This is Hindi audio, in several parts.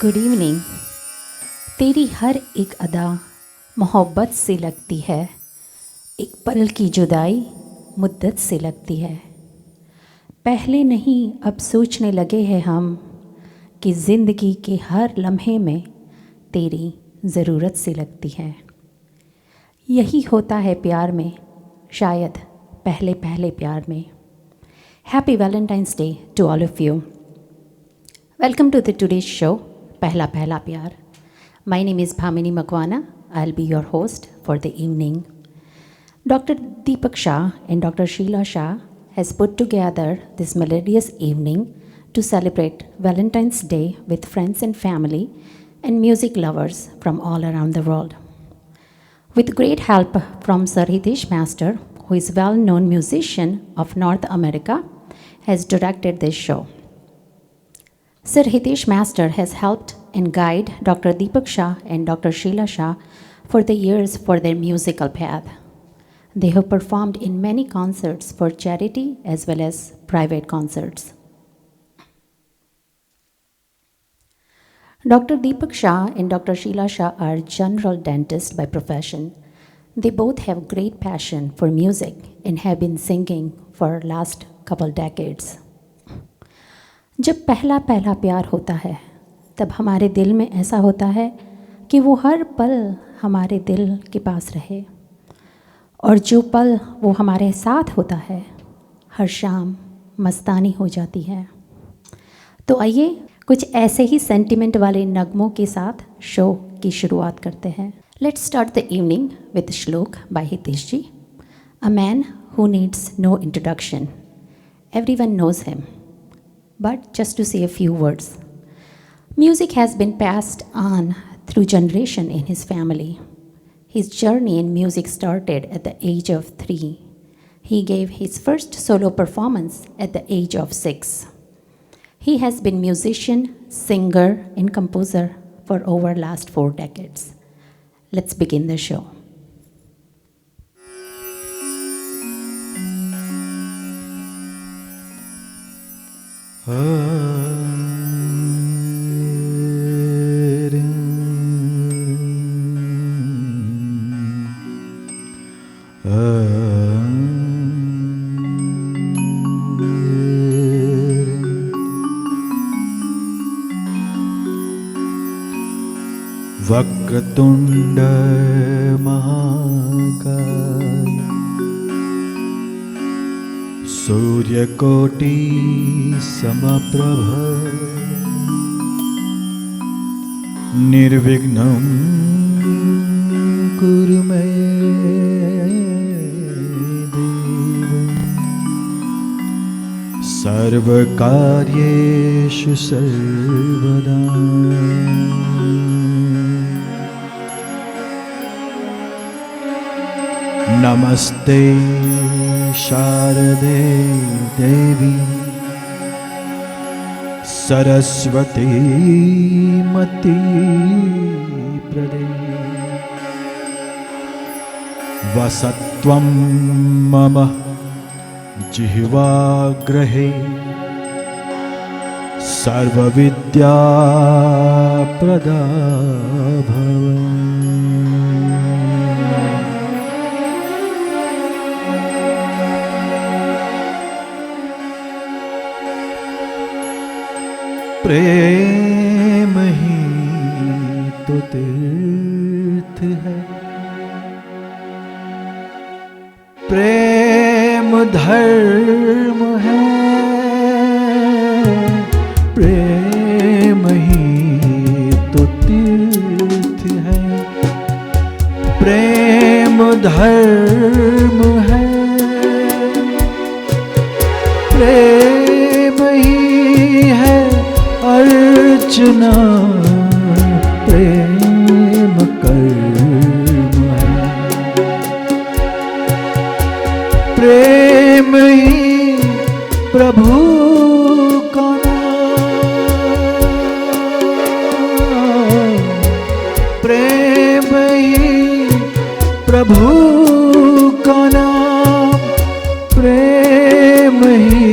Good evening. तेरी हर एक अदा मोहब्बत से लगती है, एक पल की जुदाई मुद्दत से लगती है। पहले नहीं अब सोचने लगे हैं हम कि ज़िंदगी के हर लम्हे में तेरी ज़रूरत से लगती है। यही होता है प्यार में, शायद पहले पहले प्यार में। Happy valentine's day to all of you. Welcome to the today's show पहला पहला प्यार। My name is Bhamini Makwana. I'll be your host for the evening. Dr. Deepak Shah and Dr. Sheila Shah has put together this melodious evening to celebrate Valentine's Day with friends and family and music lovers from all around the world. With great help from Sir Hitesh Master, who is a well-known musician of North America, has directed this show. Sir Hitesh Master has helped and guided Dr. Deepak Shah and Dr. Sheila Shah for the years for their musical path. They have performed in many concerts for charity as well as private concerts. Dr. Deepak Shah and Dr. Sheila Shah are general dentists by profession. They both have great passion for music and have been singing for last couple decades. जब पहला पहला प्यार होता है तब हमारे दिल में ऐसा होता है कि वो हर पल हमारे दिल के पास रहे, और जो पल वो हमारे साथ होता है हर शाम मस्तानी हो जाती है। तो आइए कुछ ऐसे ही सेंटिमेंट वाले नगमों के साथ शो की शुरुआत करते हैं। Let's start the evening with shlok by Hitesh ji. A man who needs no introduction, everyone knows him, but just to say a few words. Music has been passed on through generation in his family. His journey in music started at the age of 3. He gave his first solo performance at the age of 6. He has been musician, singer, and composer for over last 4 decades. Let's begin the show. वक्रतुंड महाकाय सूर्यकोटि समप्रभ निर्विघ्नं कुरु मे देव सर्वकार्येषु सर्वदा। नमस्ते शारदे देवी सरस्वती मति प्रदे वसत्वं मम जिह्वाग्रहे सर्वविद्या प्रदा भव। प्रेम ही तो तीर्थ है, प्रेम धर्म है, प्रेम ही तो तीर्थ है, प्रेम धर्म है, प्रेम ही है अर्चना, प्रेम कर्म है, प्रेम ही प्रभु का नाम, प्रेम ही प्रभु का नाम, प्रेम ही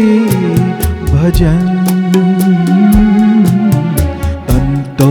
भजन। तो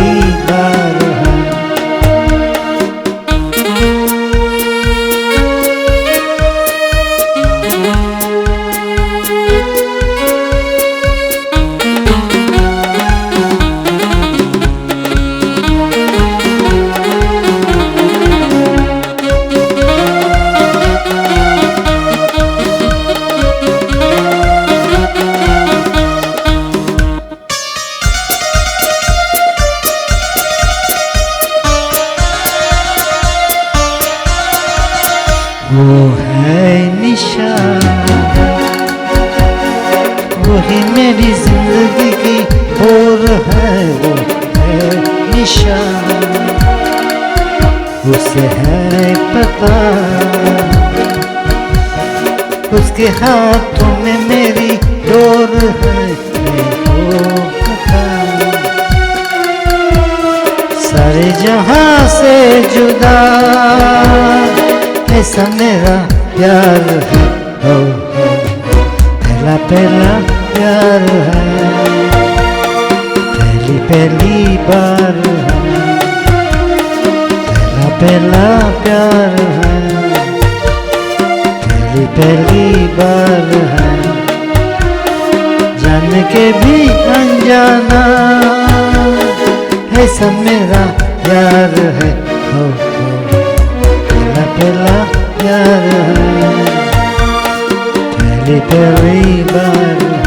पहली बार है। वो है निशान, वही मेरी जिंदगी की और है। वो है निशान, उसे है पता, उसके हाथों में मेरी डोर है। वो पता सारे जहां से जुदा ऐसा मेरा प्यार है। हो पहला पहला प्यार है, पहली पहली बार है। पहला पहला प्यार है, पहली पहली बार है। जान के भी अनजाना ऐसा मेरा प्यार है। हो पहला पहला प्यार है, पहली पहली बार है।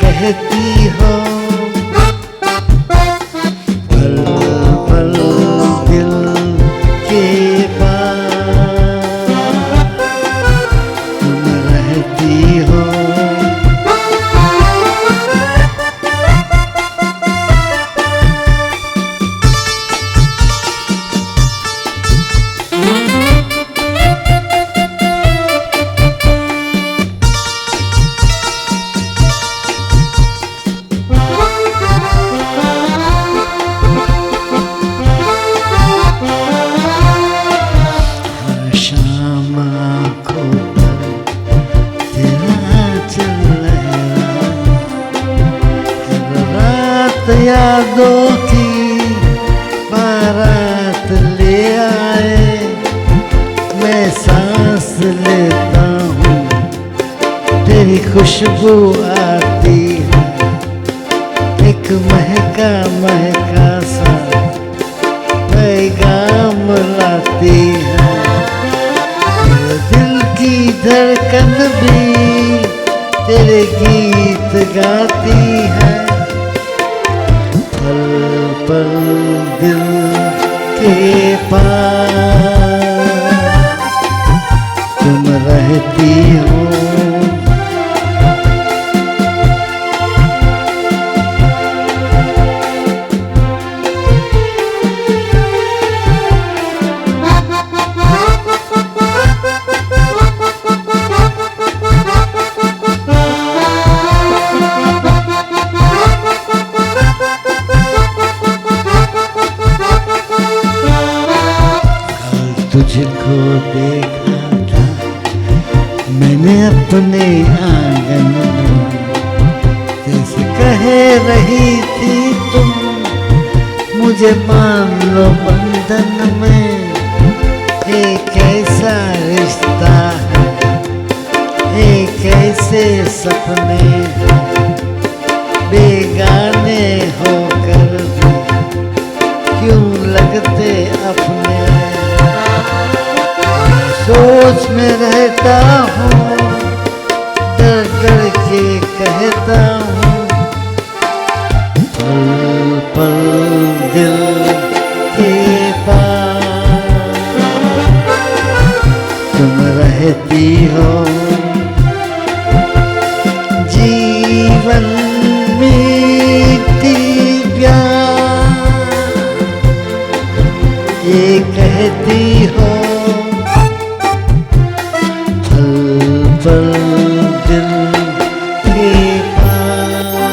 कहती हो पल पल दिल के पास तुम रहती हो। यादों की बारात ले आए, मैं सांस लेता हूँ तेरी खुशबू आती है, एक महका महका सा पैगाम लाती है। मेरे दिल की धड़कन भी तेरे गीत गाती है। पल पल दिल के पास तुम रहती हो। तुझको देखा था मैंने अपने आंगन में, जैसे कह रही थी तुम मुझे मान लो बंधन में, एक ऐसा रिश्ता है, एक ऐसे सपने हैं, बेगाने होकर भी क्यों लगते अपने। सोच में रहता हूँ, डर डर के कहता हूँ, पल पल दिल के पास तुम रहती हो। जीवन मीठी प्यार ये कहती हो, पल पल दिल के पास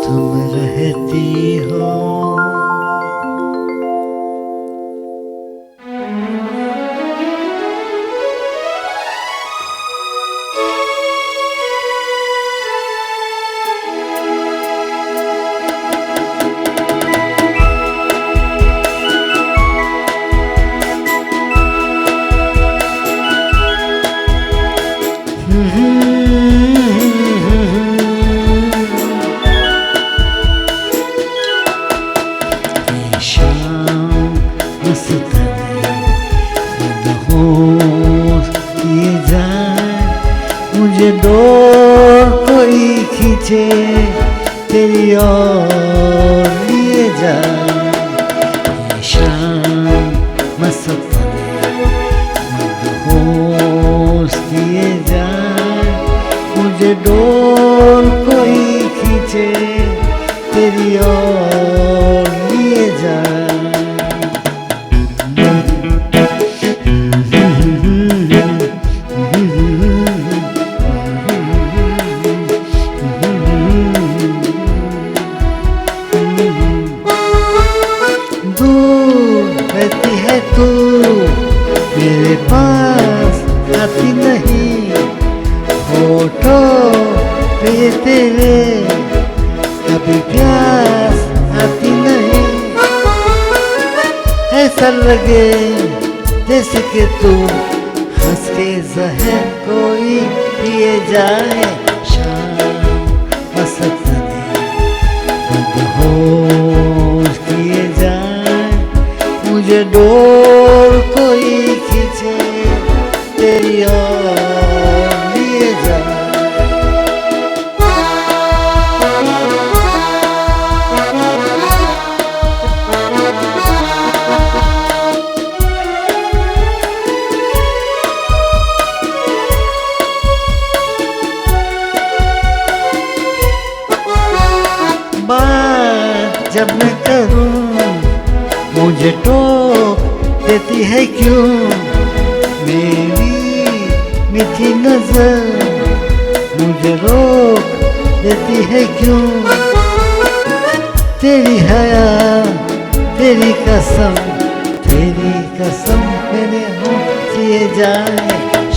तुम रहती हो। शाम मस्ताने मदहोश किए जाए, मुझे डोर कोई खींचे तेरी ओर लिए जाए। शाम मस्ताने मदहोश किए जाए, मुझे डोर कोई खींचे तेरी ओर लिए जाए। दूर रहती है तू, मेरे पास आती नहीं, होठों पे तेरे कभी प्यास आती नहीं। ऐसा लगे जैसे कि तू हंस के जहर कोई पिए जाए। शाम मस्ताने मदहोश किए जाए, मुझे डोर कोई खींचे तेरी ओर लिए जाए। बात जब मैं करूं मुझे टोक देती है क्यों, मेरी मीठी नजर मुझे रोक देती है क्यों। तेरी हया तेरी कसम मेरे होठ किए जाए।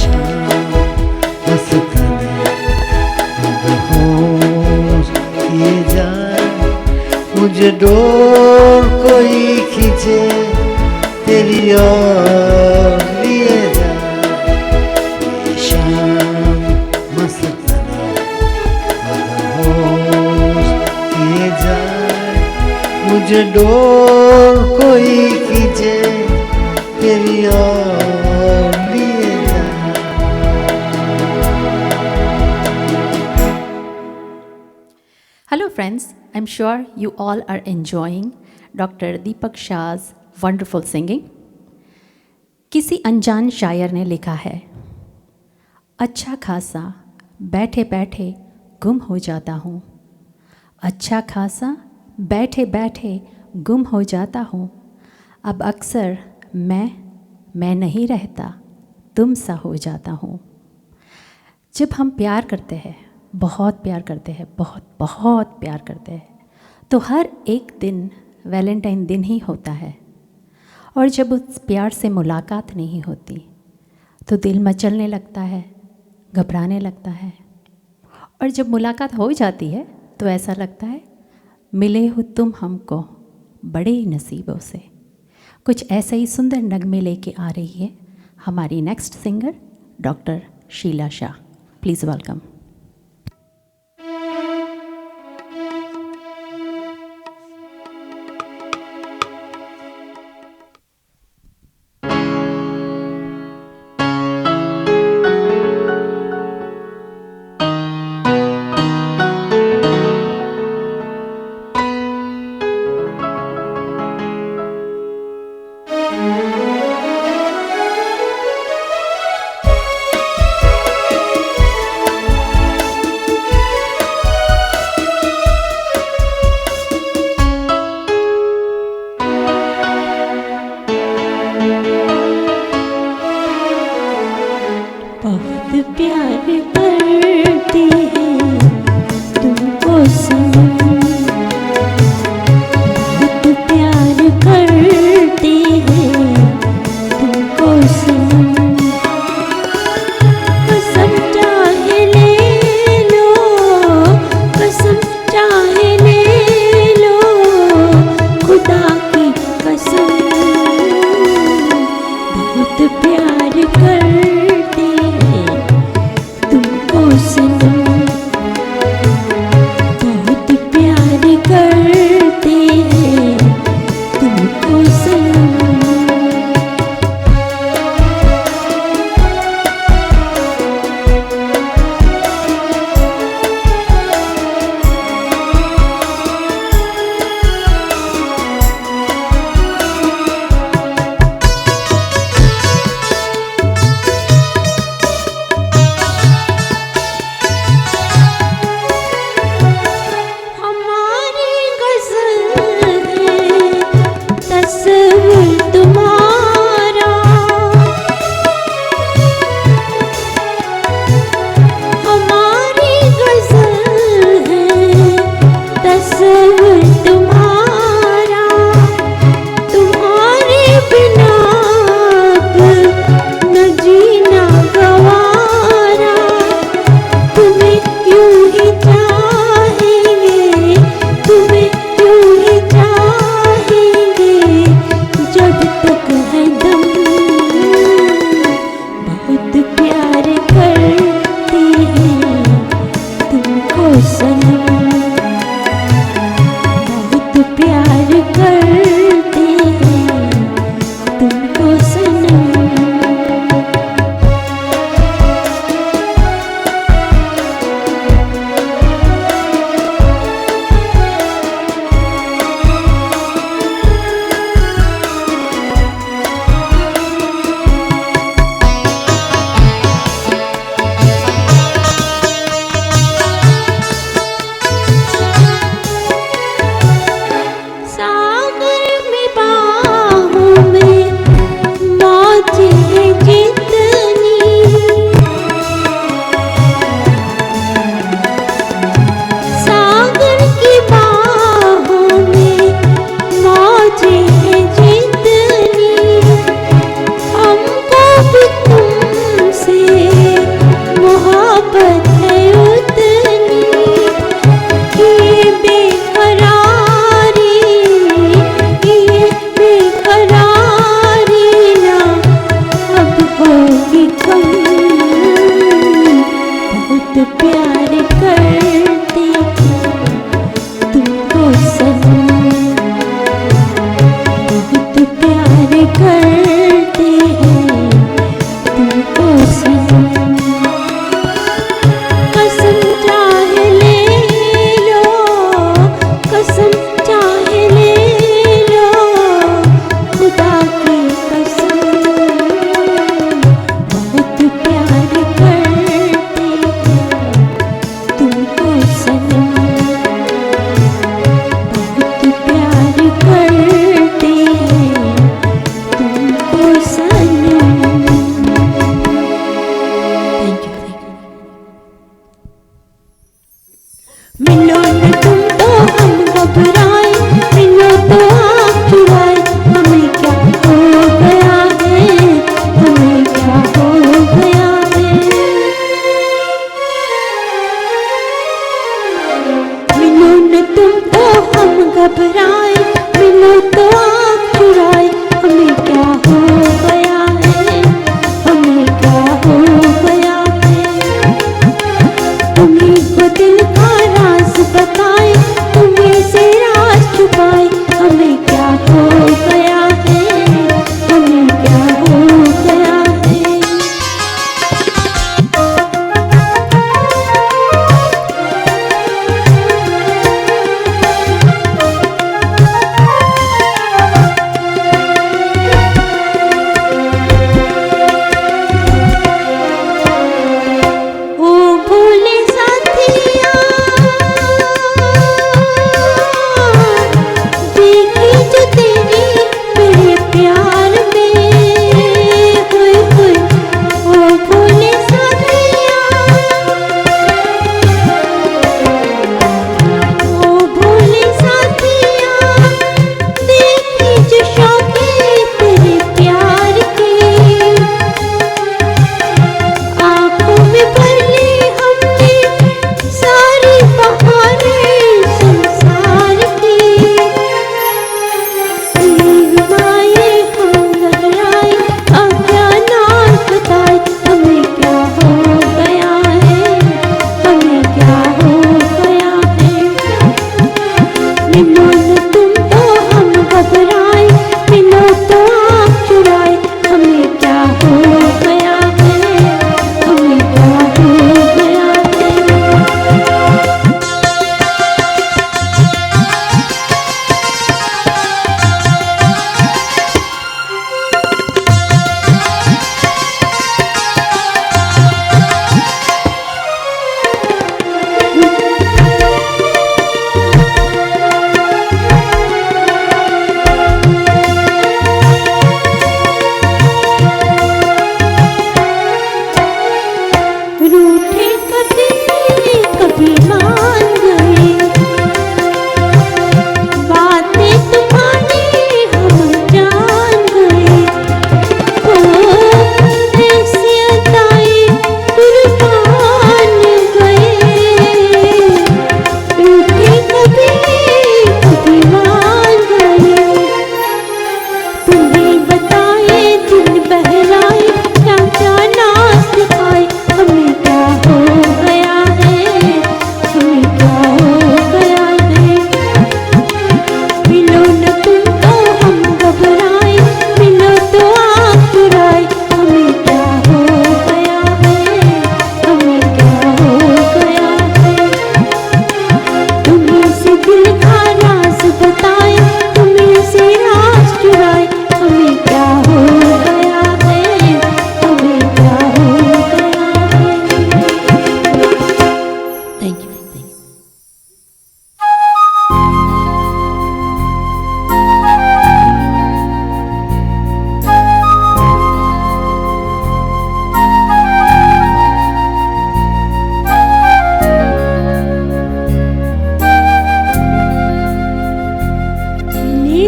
शाम मस्ताने मदहोश किए जाए, मुझे डोर कोई खींचे तेरी ओर लिए जाए। शाम मस्ताने मदहोश किए जाए, मुझे डोर कोई खींचे तेरी ओर लिए जाए। Hello friends, I'm sure you all are enjoying Dr. Deepak Shah's wonderful singing. किसी अनजान शायर ने लिखा है, अच्छा खासा बैठे बैठे गुम हो जाता हूँ, अच्छा खासा बैठे बैठे गुम हो जाता हूँ, अब अक्सर मैं नहीं रहता, तुम सा हो जाता हूँ। जब हम प्यार करते हैं, बहुत प्यार करते हैं, बहुत प्यार करते हैं, तो हर एक दिन वैलेंटाइन दिन ही होता है। और जब उस प्यार से मुलाकात नहीं होती तो दिल मचलने लगता है, घबराने लगता है। और जब मुलाकात हो जाती है तो ऐसा लगता है मिले हो तुम हमको बड़े नसीबों से। कुछ ऐसे ही सुंदर नगमे लेके आ रही है हमारी next singer doctor Sheela Shah. Please welcome.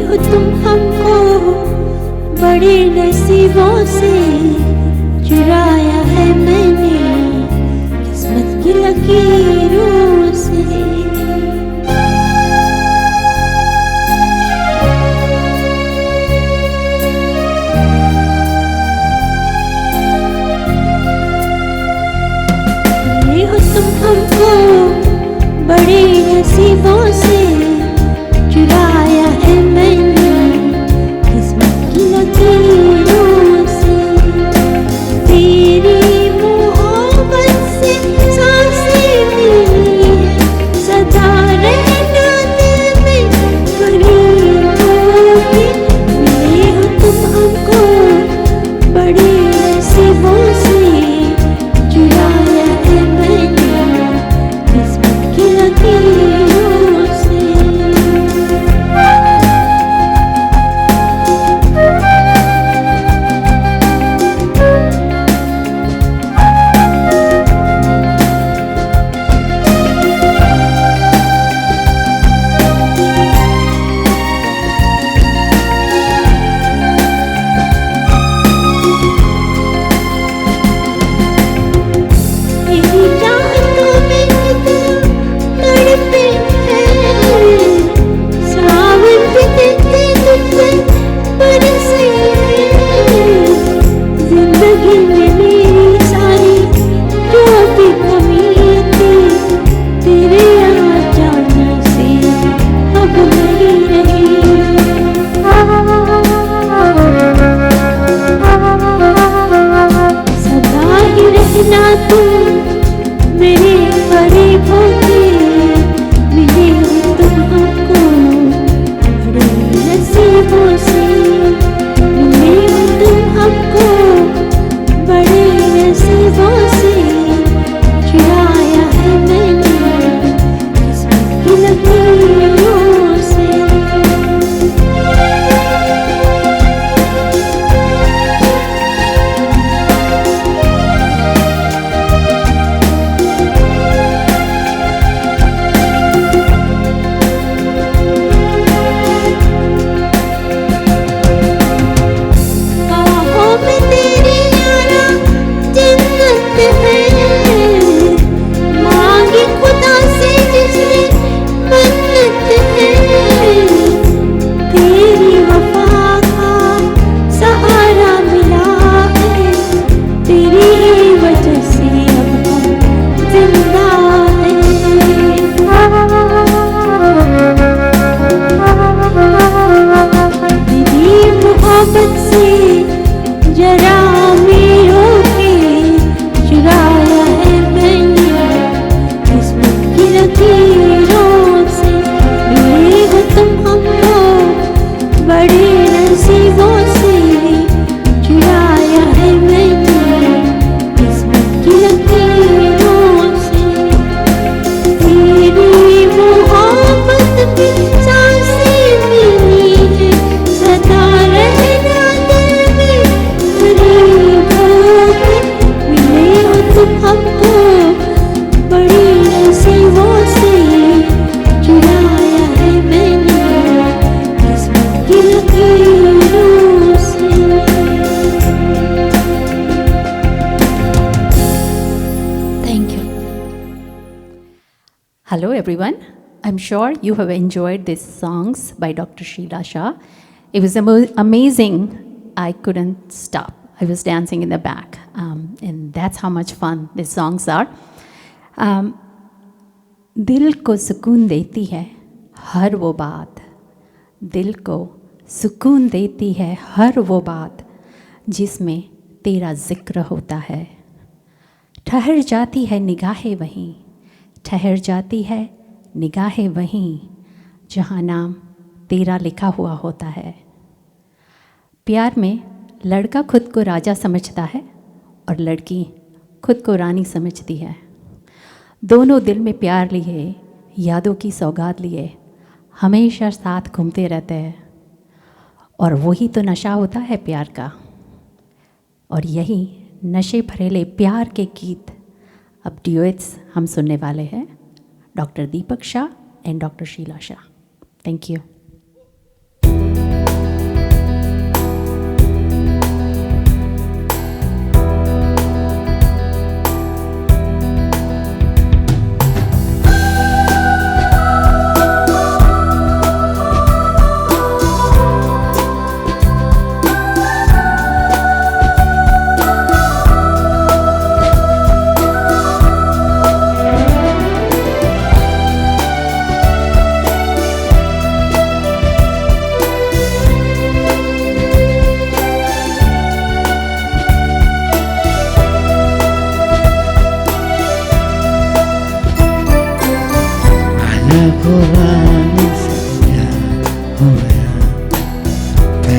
हो तुम हमको बड़े नसीबों से चुराया है मैंने किस्मत की लकीरों से। ये हो तुम हमको बड़े नसीबों से चुराया है मैंने किस्मत की लकीरों से। तेरी मोहब्बत से सांसें मिली है, सदा रहना दिल में करीब होके। मिले हो तुम हमको बड़े नसीबों से चुराया है मैंने किस्मत की लकीरों से। तेरी चाहतों में कितना तड़पे हैं, सावन भी देखते तुम पे बरसे हैं। जिंदगी में मेरी सारी जो भी कमी थी तेरे आ जाने से अब नहीं रही। सदा ही रहना तुम मेरे करीब होके। मिले हो तुम हमको बड़े नसीबों से। मिले हो तुम हमको बड़े नसीबों से चुराया है मैंने किस्मत की लकीरों से। बाहों में तेरी यारा जन्नत है, मांगी खुदा से जिसने मन्नत है। तेरी वफा का सहारा मिला है, तेरी ही वजह से अब हम जिंदा हैं। तेरी मोहब्बत से जरा अमीरों के चुराया है मैंने किस्मत की लकीरों से। मिले हो तुम हमको बड़े नसीबों से चुराया है मैंने किस्मत की लकीरों से। तेरी मोहब्बत की सांसें मिली है, सदा रहना दिल में करीब होके। मिले हो तुम हमको बड़ी नसीबों से चुराया है मैंने किस्मत की लकीरों से। Thank you. Hello, everyone. I'm sure you have enjoyed these songs by Dr. Sheila Shah. It was amazing. I couldn't stop. I was dancing in the back. And that's how much fun these songs are. दिल को सुकून देती है हर वो बात, दिल को सुकून देती है हर वो बात जिसमें तेरा जिक्र होता है। ठहर जाती है निगाहें वहीं, ठहर जाती है निगाहें वहीं जहाँ नाम तेरा लिखा हुआ होता है। प्यार में लड़का खुद को राजा समझता है और लड़की खुद को रानी समझती है। दोनों दिल में प्यार लिए, यादों की सौगात लिए हमेशा साथ घूमते रहते हैं और वही तो नशा होता है प्यार का। और यही नशे भरेले प्यार के गीत अब ड्यूएट्स हम सुनने वाले हैं, doctor Deepak Shah and doctor Sheela Shah. Thank you.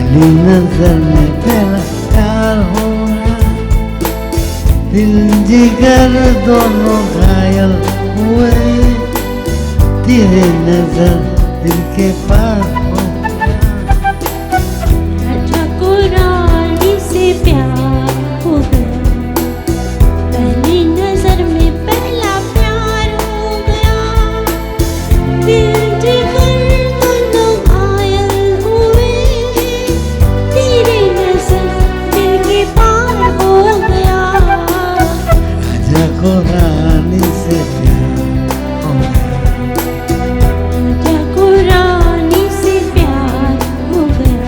पहली नजर में पहला प्यार हो गया, दिल जिगर दोनों घायल हुए, तेरे नजर दिल के पार हो गया। राजा को रानी से प्यार हो गया, पहली नजर में पहला प्यार हो गया, दिल जिगर दोनों घायल हुए, तेरी नजर दिल के पार हो गया। राजा को रानी से प्यार हो गया, राजा को रानी से प्यार हो गया।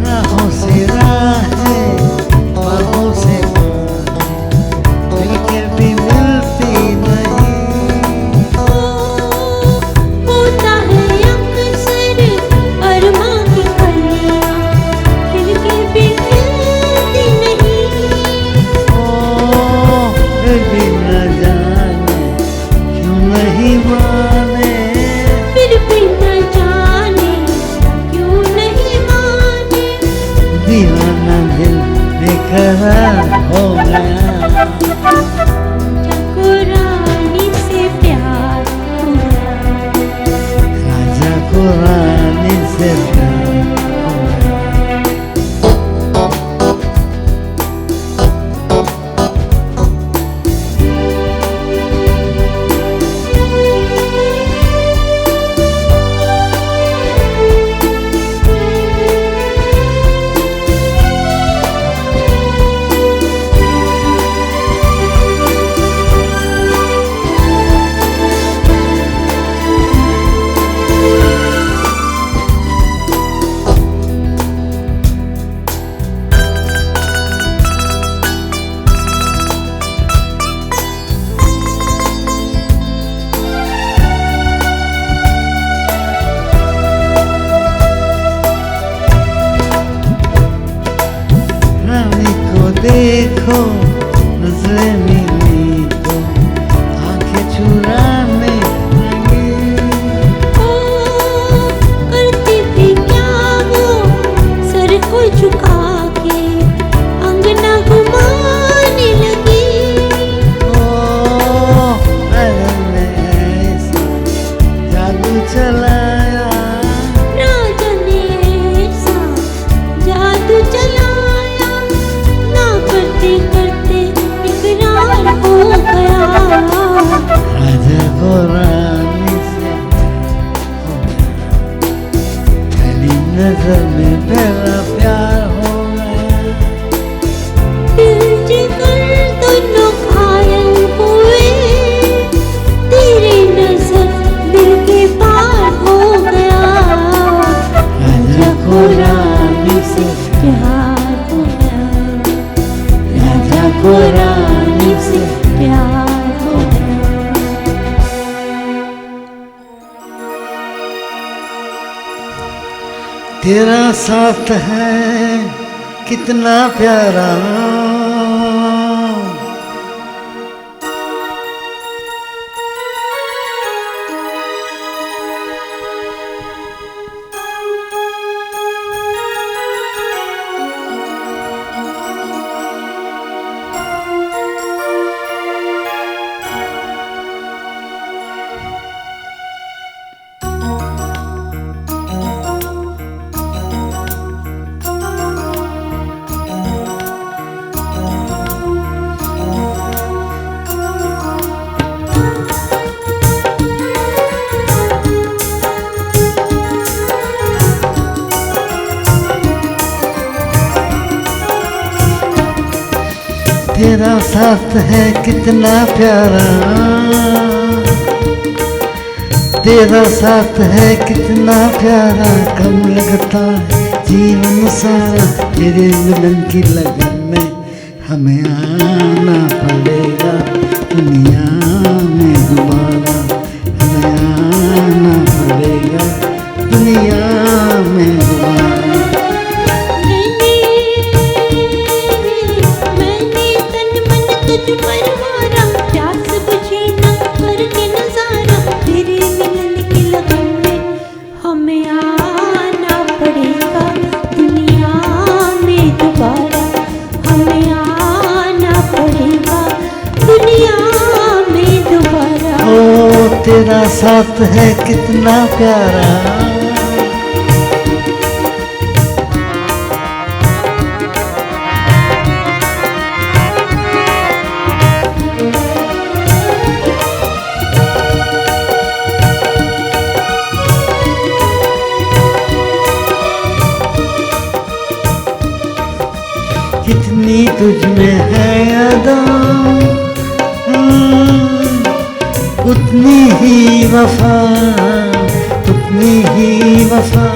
राहों से राहें, बाहों से बाहें, मिलकर भी मिलती नहीं। होता है अक्सर अरमां की कलियां, खिल के भी खिलती नहीं। फिर भी न जाने क्यों नहीं माने, फिर भी न जाने क्यों नहीं माने। दीवाना दिल बेकरार हो गया। राजा को रानी से प्यार हो गया, राजा को रानी से प्यार हो गया। रानी को देखो, नजरें मिली तो आंखें चुराने लगी। ओ करती थी क्या वो सर को झुका के अंगना घुमाने लगी। मैंने ऐसा जादू चलाया, राजा ने ऐसा जादू चलाया, ना करते करते इकरार हो गया। राजा को रानी से प्यार हो गया, पहली नजर में पहला प्यार हो गया। दिल जिगर दोनों घायल हुए, तेरी नजर दिल के पार हो गया। राजा को रानी से प्यार हो गया, राजा को रानी से प्यार हो गया। तेरा साथ है कितना प्यारा, तेरा साथ है कितना प्यारा, तेरा साथ है कितना प्यारा, कम लगता है जीवन सारा। तेरे मिलन की लगन में हमें आना पड़ेगा दुनिया में दोबारा। हमें आना पड़ेगा दुनिया में दोबारा। मैंने तन मन तुझ पर मारा, प्यास बुझी न करके नजारा। तेरे मिलन की लगन में हमें आना पड़ेगा दुनिया में दोबारा। हमें आना पड़ेगा दुनिया में दोबारा। ओ तेरा साथ है कितना प्यारा। कितनी तुझ में है अदा, उतनी ही वफा, उतनी ही वफा।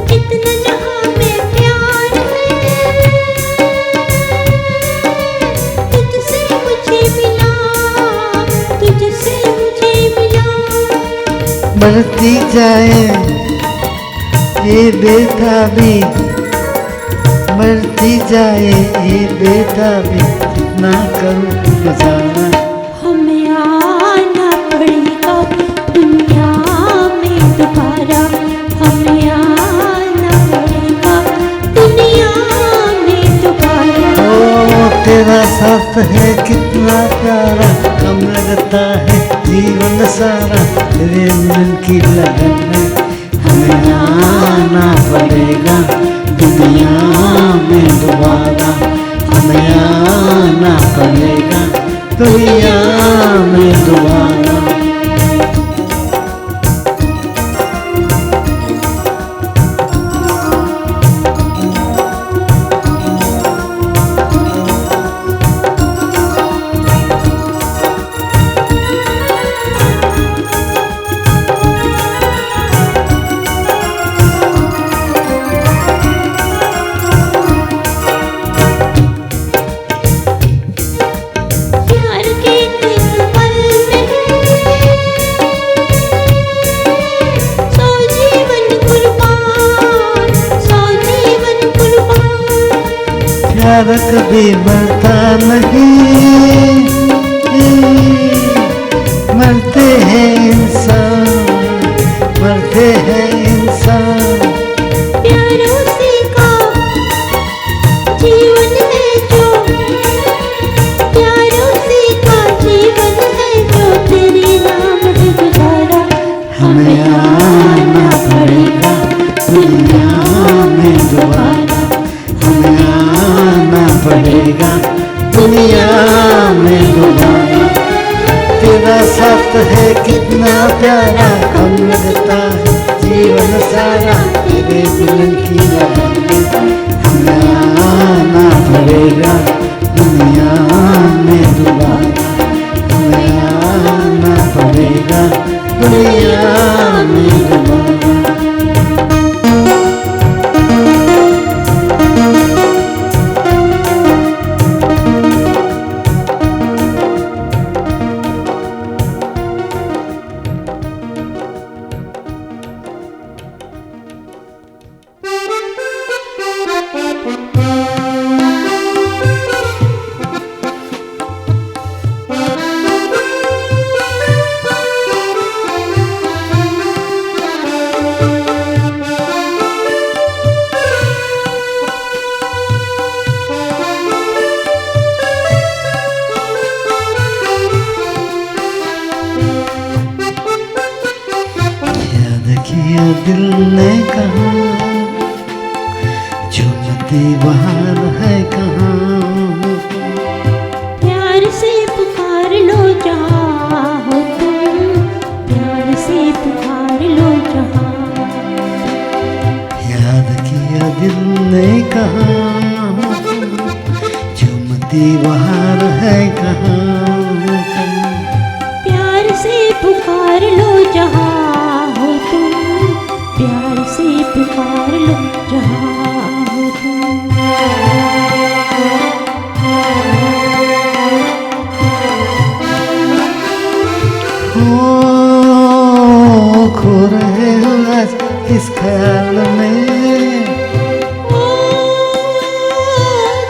कितना जहां में प्यार है, तुझसे मुझे मिला, तुझसे मुझे मिला। बढ़ती जाए ये बेताबी, बढ़ती जाए ये बेताबी। कितना करूं गुजारा। हमें आना पड़ेगा दुनिया में दोबारा। हमें आना पड़ेगा दुनिया में दोबारा। ओ तेरा साथ है कितना प्यारा, कम लगता है जीवन सारा। तेरे मिलन की लगन में हमें आना पड़ेगा दुनिया में दोबारा। हमें आना पड़ेगा दुनिया में दोबारा। प्यार के एक पल में सौ जीवन कुर्बान, सौ जीवन कुर्बान। प्यार कभी मरता नहीं, मरते हैं इंसान, मरते हैं इंसान। प्यारों से का जीवन है जो, प्यारों से का जीवन है जो। तेरे नाम है गुजारा। हमें आना पड़ेगा दुनिया में दोबारा। हमें आना पड़ेगा दुनिया में दोबारा। तेरा साथ है कितना प्यारा, कम लगता है जीवन सारा। तेरे मिलन की लगन में हमें आना पड़ेगा दुनिया में दोबारा। हमें आना पड़ेगा दुनिया में दोबारा। याद किया दिल ने कहा, झूमती बहार है कहाँ। प्यार से पुकार लो जहाँ हो तुम, प्यार से पुकार लो जहाँ। याद किया दिल ने कहा, झूमती बहार है कहाँ। प्यार से पुकार लो जहाँ पुकार लो जहाँ हो तुम। खो रहे हो आज इस ख्याल में,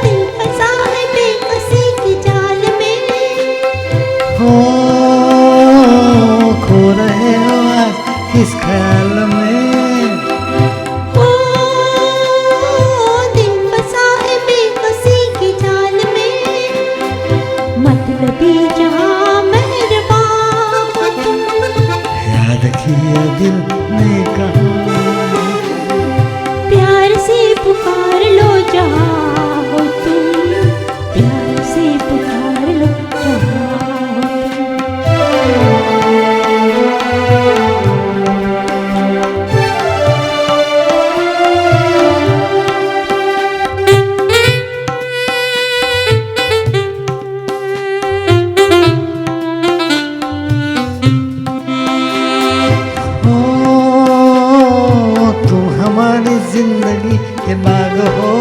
दिल फंसा है बेकसी की जाल में। खो रहे हो आज इस ख्याल में, दिल फंसा है बेकसी की जाल में। मतलबी जहाँ मेहरबान हो तुम, याद किया दिल ने कहा, प्यार से पुकार लो जहाँ हो तुम, प्यार से पुकार लो जहाँ हो तुम। तुम हमारी जिंदगी के बाग हो,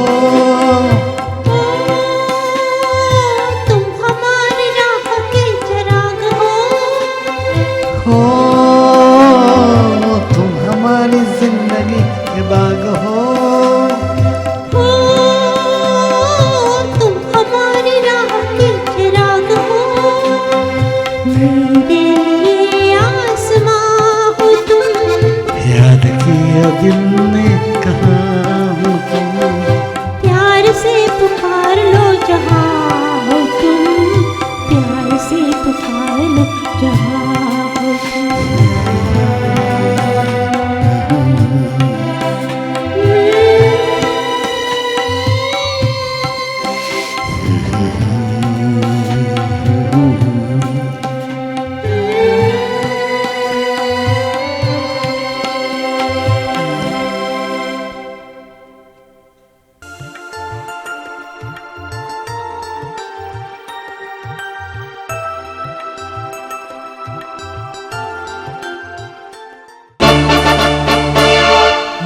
तुम हमारी राह के चिराग हो, तुम हमारी जिंदगी के बाग हो, तुम हमारी राह के चिराग हो। मेरे लिए आसमां हो तुम, याद किया दिल ने कहा हूँ तुम, प्यार से पुकार लो जहाँ हो तुम, प्यार से पुकार लो जहाँ हो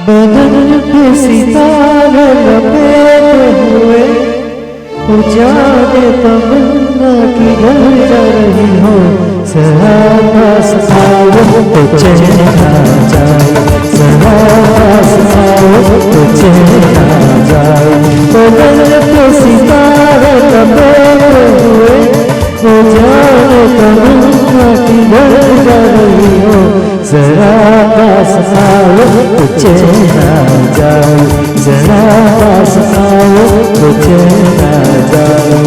बदन पे सितारे लपेटे हुए, उजाले तमन्ना की घर जा रही हो, जरा पास आओ तो चैन आ जाए, जरा पास आओ तो चैन आ जाए। बदन पे सितारे लपेटे हुए, उजाले तमन्ना की घर जा रही हो, जरा पास आओ तो चैन आ जाए, जरा पास आओ तो चैन आ जाए।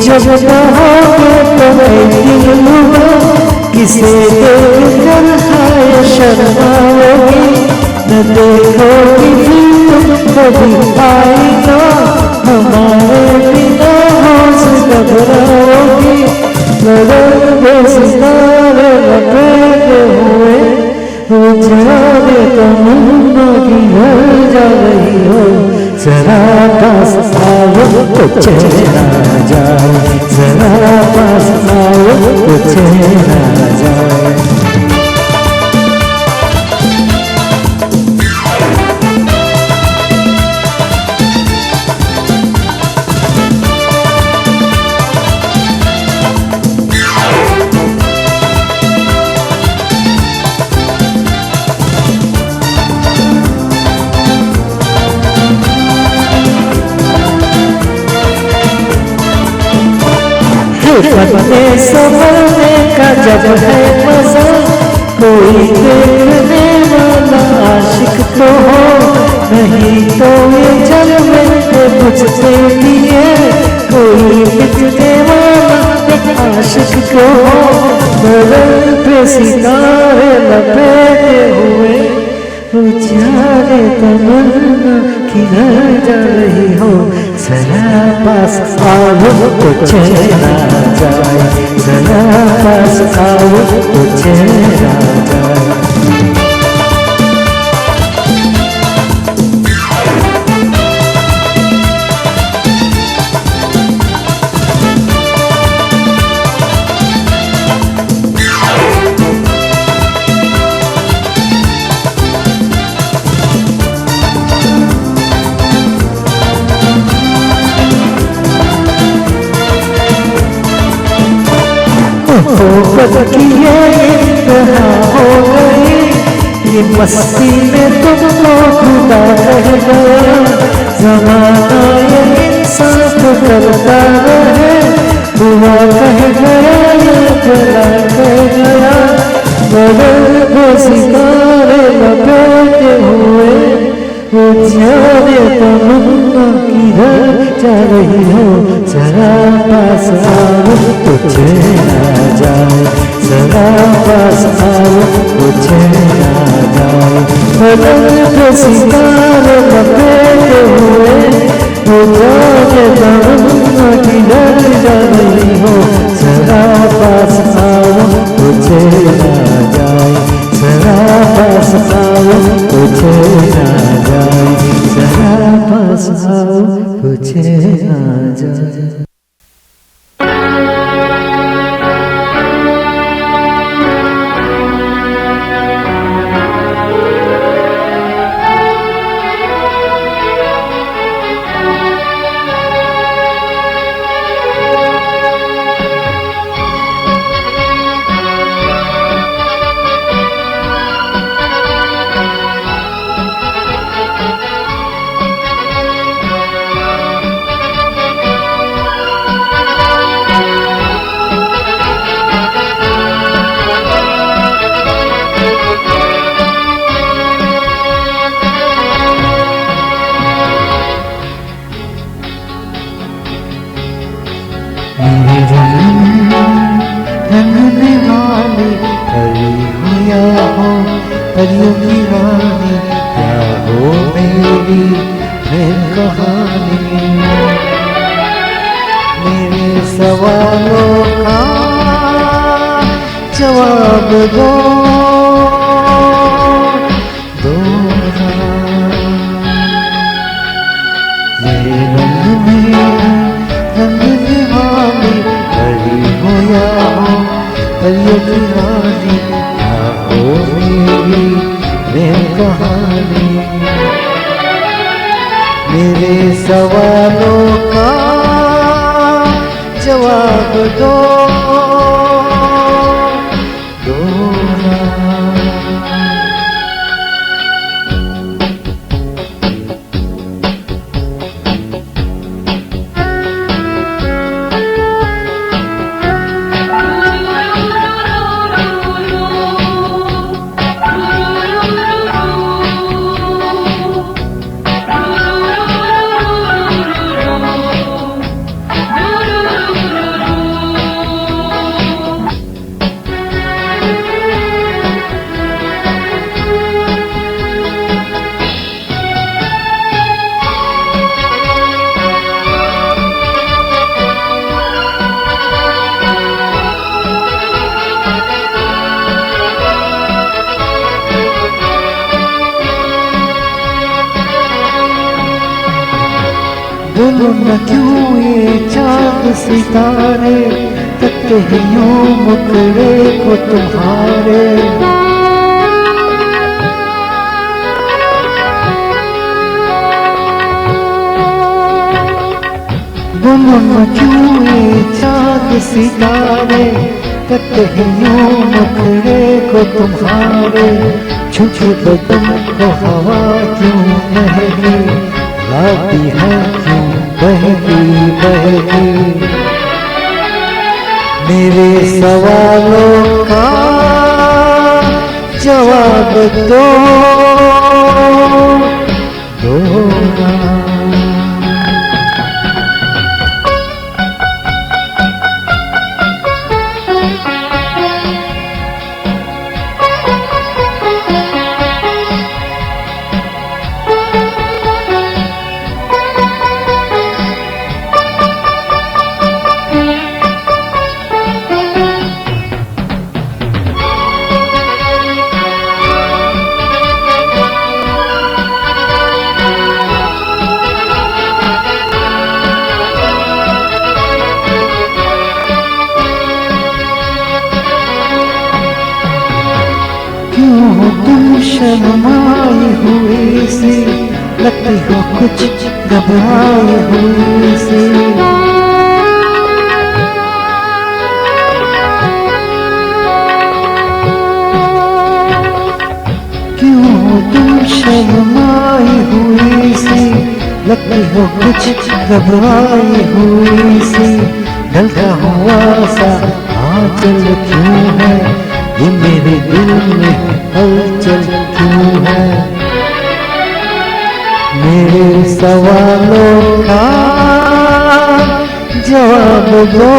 जब कहोगे तो मैं दिल लूँगा, किसे देखकर हाय शर्माओगी, न देखोगी फिर तुम कभी आईना, हमारे बिना होश घबराओगी। बदन पे सितारे लपेटे हुए, उजाले तमन्ना की घर जा रही हो, जरा पास आओ तो चैन आ जाए, जरा पास आओ तो चैन आ जाए। पन्ने संभलने का जब है मजा, कोई देखने वाला आशिक तो हो, नहीं तो ये जल में बुझते दिए, कोई बिकने वाला एक आशिक तो हो। बदन पे सितारे लपेटे हुए, उजाले तमन्ना किधर जा रही हो, जरा पास आओ तो चेहरा जाए, जरा पास आओ तो चेहरा जाए। मोहब्बत की ये इंतहा हो गई, ये मस्ती में तुमको खुदा रह गया। ज़माना ये इंसाफ करता रहे, दुआ कह गया ये भला कह गया। बदल को सितारे लपेटे हुए, वो जाने तमन्ना किधर जा रही हो। जरा पास आओ तो चेहरा जाए, जरा पास आओ तो चेहरा जाए। बदल के सितारे लपेटे हुए, वो जाने तमन्ना किधर जा रही हो। जरा पास आओ तो चेहरा जाए, जरा पास आओ तो चेहरा जाए, जरा पास आओ तो चेहरा जाए। रंगने वाली परी हो या हो परियों की रानी, क्या हो मेरी प्रेम कहानी। मेरे सवालों का जवाब दो, दो मेरे रंग में रंगने वाली परी हो या हो परियों की रानी, क्या हो मेरी प्रेम कहानी। मेरे सवालों का जवाब दो, दो बोलो न क्यों ये चाँद सितारे तकते हैं यूं मुखड़े को तुम्हारे। बोलो न क्यों ये चाँद सितारे तकते हैं यूं मुखड़े को तुम्हारे। छू छू बदन को हवा क्यों महकी लाती है क्यों बहकी बहकी। मेरे सवालों का जवाब दो, दो शर्माई हुई सी, लगती हो कुछ घबराई हुई सी। क्यों तुम शर्माई हुई सी, लगती हो कुछ घबराई हुई सी। ढलता हुआ सा आंचल क्यों है, ये मेरे दिल में हलचल क्यों है। मेरे सवालों का जवाब दो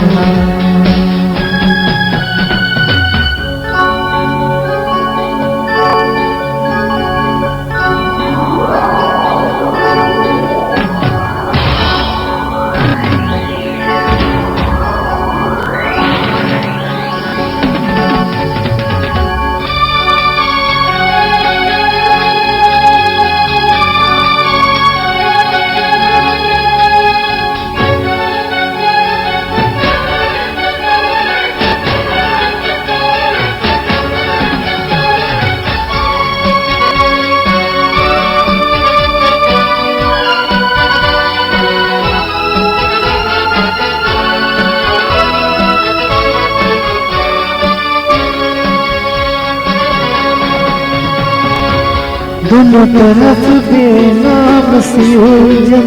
ना। दोनों तरफ बेनाम सी उलझन,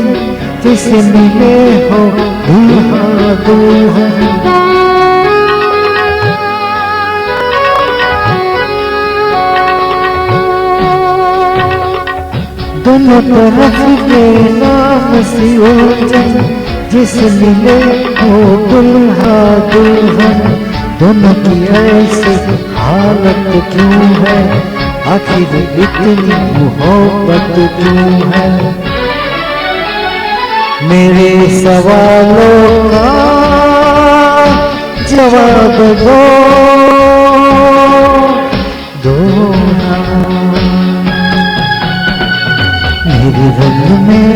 जैसे मिले हो दूल्हा दुल्हन। दोनों तरफ बेनाम सी उलझन, जैसे मिले हो दूल्हा दुल्हन। दोनों की ऐसी हालत क्यों है, आखिर इतनी मोहब्बत क्यों है। मेरे सवालों का जवाब दो ना। मेरे रंग में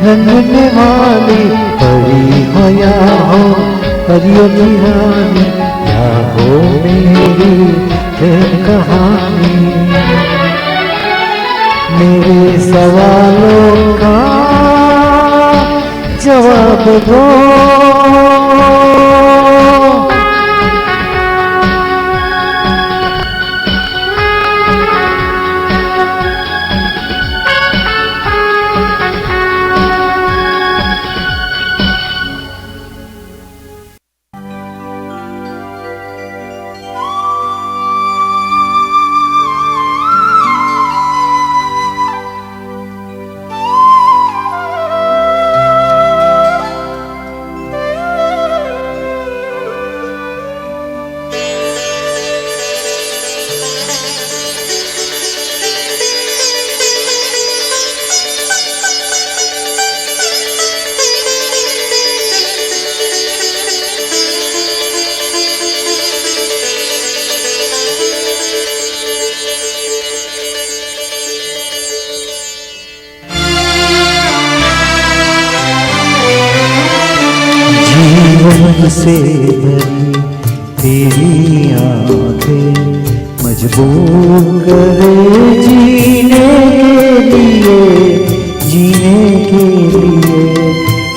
रंगने वाली परी हो या हो परियों की रानी, या हो मेरी प्रेम कहानी। मेरे सवालों का जवाब दो। जीवन से भरी तेरी आंखें मजबूर करे जीने के लिए।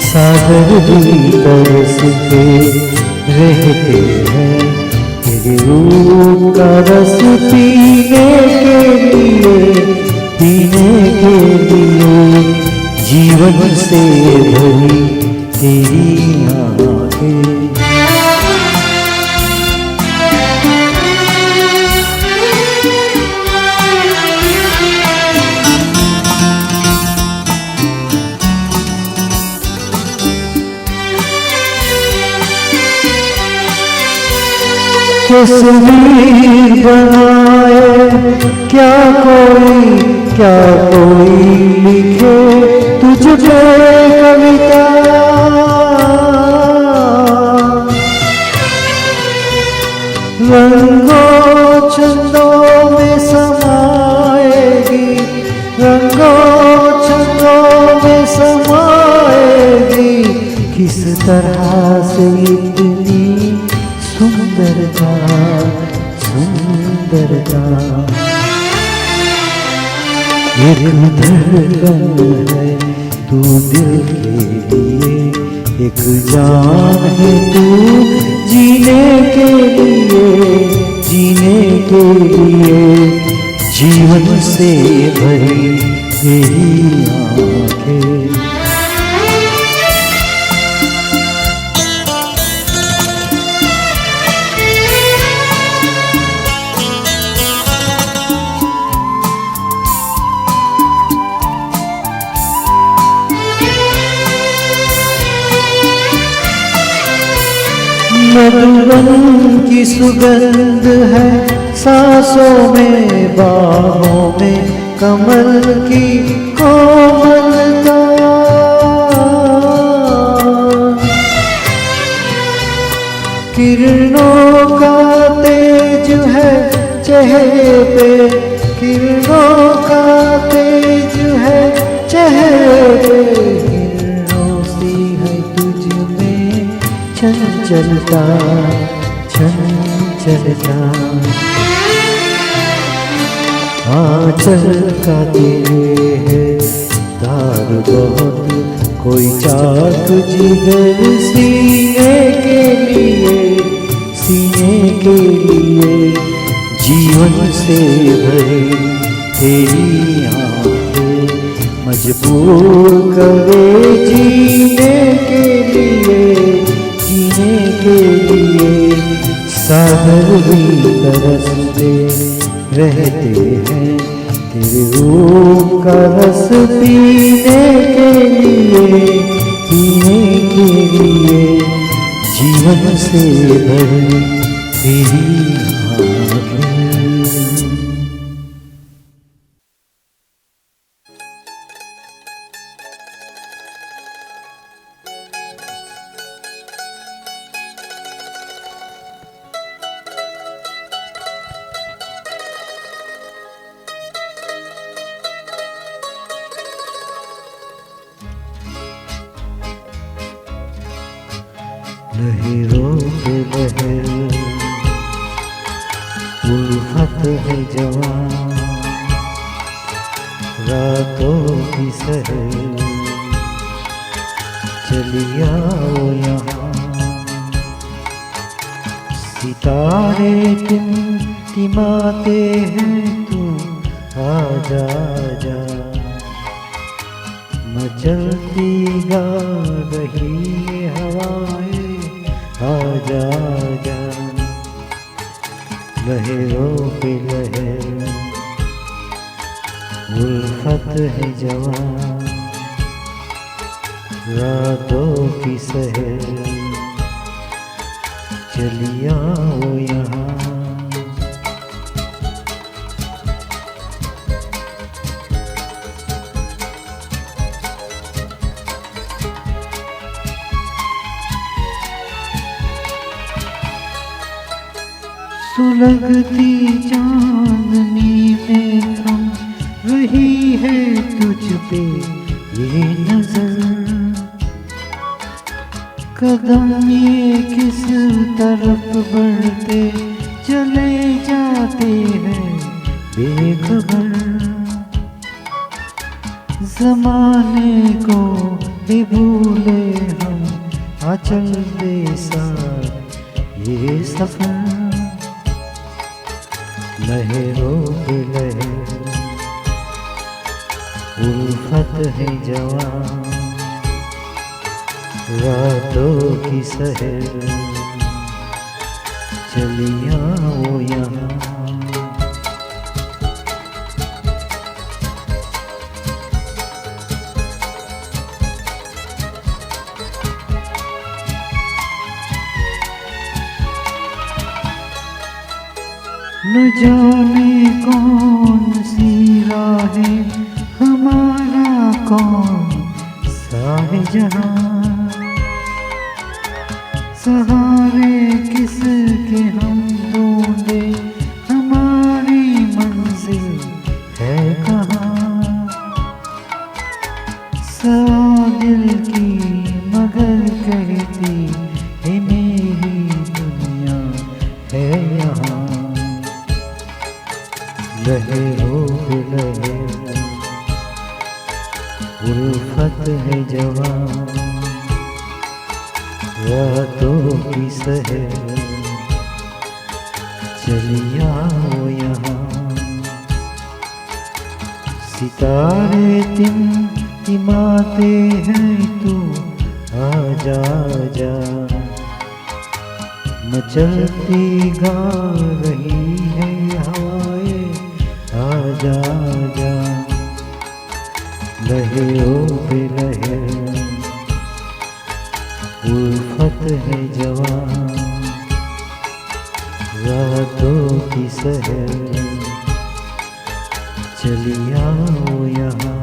सागर भी तरसते रहते हैं तेरे रूप का रस पीने के लिए। जीवन से भरी तेरी आंखें तस्वीर बनाए क्या कोई लिखे तुझे कविता। रंगों छंदों में समाएगी, रंगों छंदों में समाएगी। किस तरह से इतनी सुंदरता चलता। एक धड़कन है तू दिल के लिए, एक जान है तू जीने के लिए, जीने के लिए। जीवन से भरी तेरी आंखें, मधुबन की सुगंध है सांसों में, बाहों में कमल की कोमलता। किरणों का तेज है चेहरे पे, किरणों का तेज है चेहरे पे। किरणों सी है तुझ में चंचलता, चंचलता। आंचल का तेरे है तार बहुत, कोई चाक जिगर सीने के लिए, सीने के लिए। जीवन से भरे तेरी आंखें मजबूर करे जीने के लिए, जीने के लिए। सागर भी तरसते रहते हैं तेरे रूप का रस पीने के लिए, पीने के लिए। जीवन से भरी तेरी आँखें। लहरों पे लहर, उल्फत है जवान, रातों की सहर। चली आओ यहाँ, सितारे टिमटिमाते हैं, तू आजा जा। मचलती गा रही हवाएं, आजा जा। लहरों पे लहर, उल्फत है जवान, रातों की सहर। चली आओ यहाँ, सुलगती चांदनी में थम रही है तुझ पे ये नजर। कदम ये किस तरफ बढ़ते चले जाते हैं बेखबर। जमाने को भी भूले हम, आ चल दे साथ ये सफर। लहरों पे लहर, उल्फत है जवान, रातों की सहर। चली आओ यहाँ, न जाने कौन सी राहें, हमारा कौन सा है जहां। सहारे किसके हम ढूंढे, हमारी मंजिल है कहाँ। सा दिल की मगर कहती है मेरी दुनिया है यहाँ। उल्फत है जवान, रातों की सहर, चली आओ यहाँ। सितारे टिमटिमाते हैं, तू आजा आजा। मचलती गा रही है हवाएं, आजा आजा। लहे ओ बेलहर, उल्फत है जवान, रातों की सहर, चली आओ यहाँ।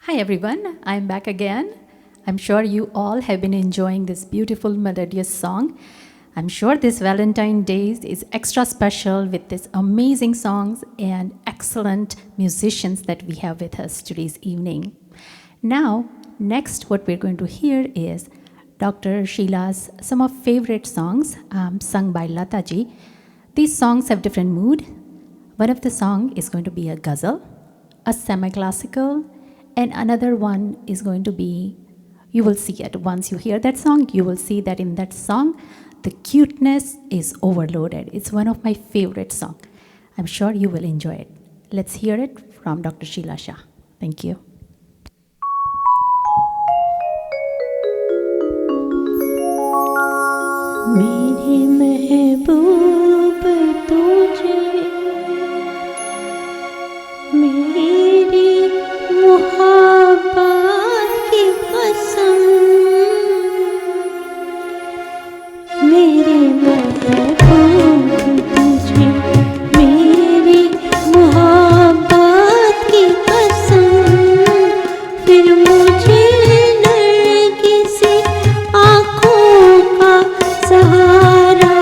Hi everyone, I'm back again. I'm sure you all have been enjoying this beautiful melodious song. I'm sure this Valentine Day is extra special with these amazing songs and excellent musicians that we have with us today's evening. Now, next what we're going to hear is Dr. Sheila's some of favorite songs sung by Lata ji. These songs have different mood. One of the song is going to be a ghazal, a semi-classical, and another one is going to be, you will see it once you hear that song, you will see that in that song the cuteness is overloaded. It's one of my favorite songs. I'm sure you will enjoy it. Let's hear it from Dr. Sheila Shah. Thank you. मेरे महबूब तुझे मेरी मुहब्बत की कसम, मेरे महबूब तुझे मेरी मुहब्बत की कसम। फिर मुझे नरगिस आँखों का सहारा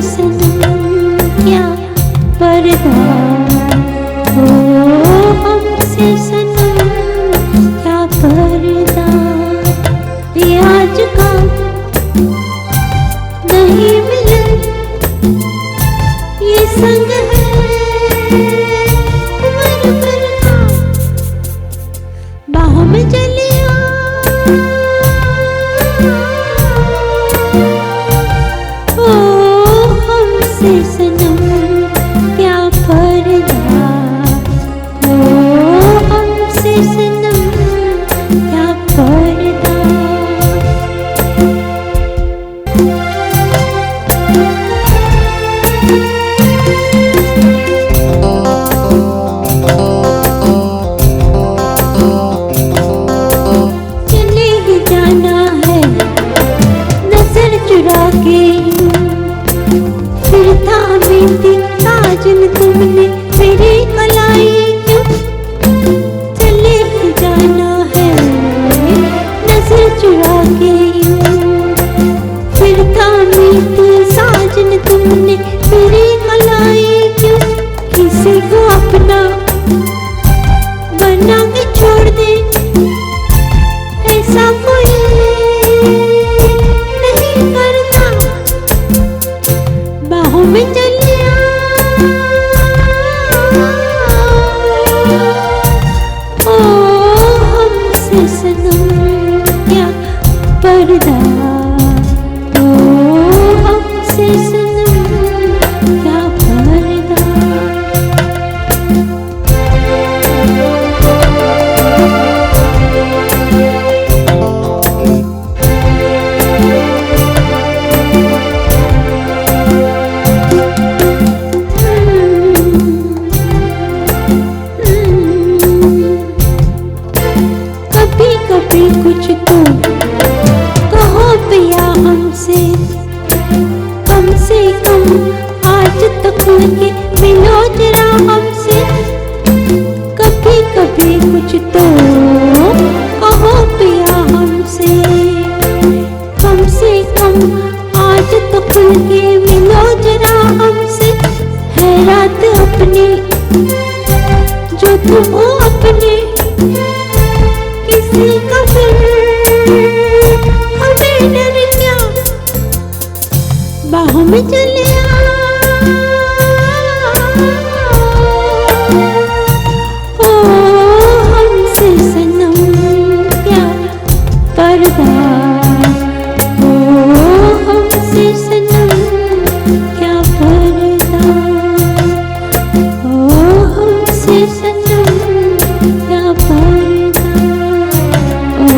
सनम क्या पर्दा हो, हमसे सनम क्या पर्दा। ये आज का नहीं मिले, ये संग है उम्र भर का। बाहों में चलिया ओ हमसे सनम क्या पर्दा हो, हमसे सनम क्या पर्दा। चले ही जाना है नजर चुरा के, फिर थामी थी साजन तुमने मेरी कलाई क्यों। चले ही जाना है नजर चुरा के, फिर थामी थी साजन तुमने मेरी कलाई क्यों। किसी को अपना बना के छोड़ दे, ऐसा कोई नहीं करता। बाहों में चलिया ओ हमसे सनम क्या पर्दा ओ हमसे सनम क्या पर्दा। कभी कभी कुछ तो कहो पिया हमसे, कम से कम आज तक के मिलो जरा हमसे। कभी कभी कुछ तो कहो पिया हमसे, कम से कम आज तक के मिलो जरा हमसे। है रात अपनी जो तुम हो अपने, किसी का फिर हमें डर क्या। बाहों में चलिया ओ हमसे सनम क्या पर्दा ओ हमसे सनम क्या पर्दा ओ हमसे सनम क्या पर्दा ओ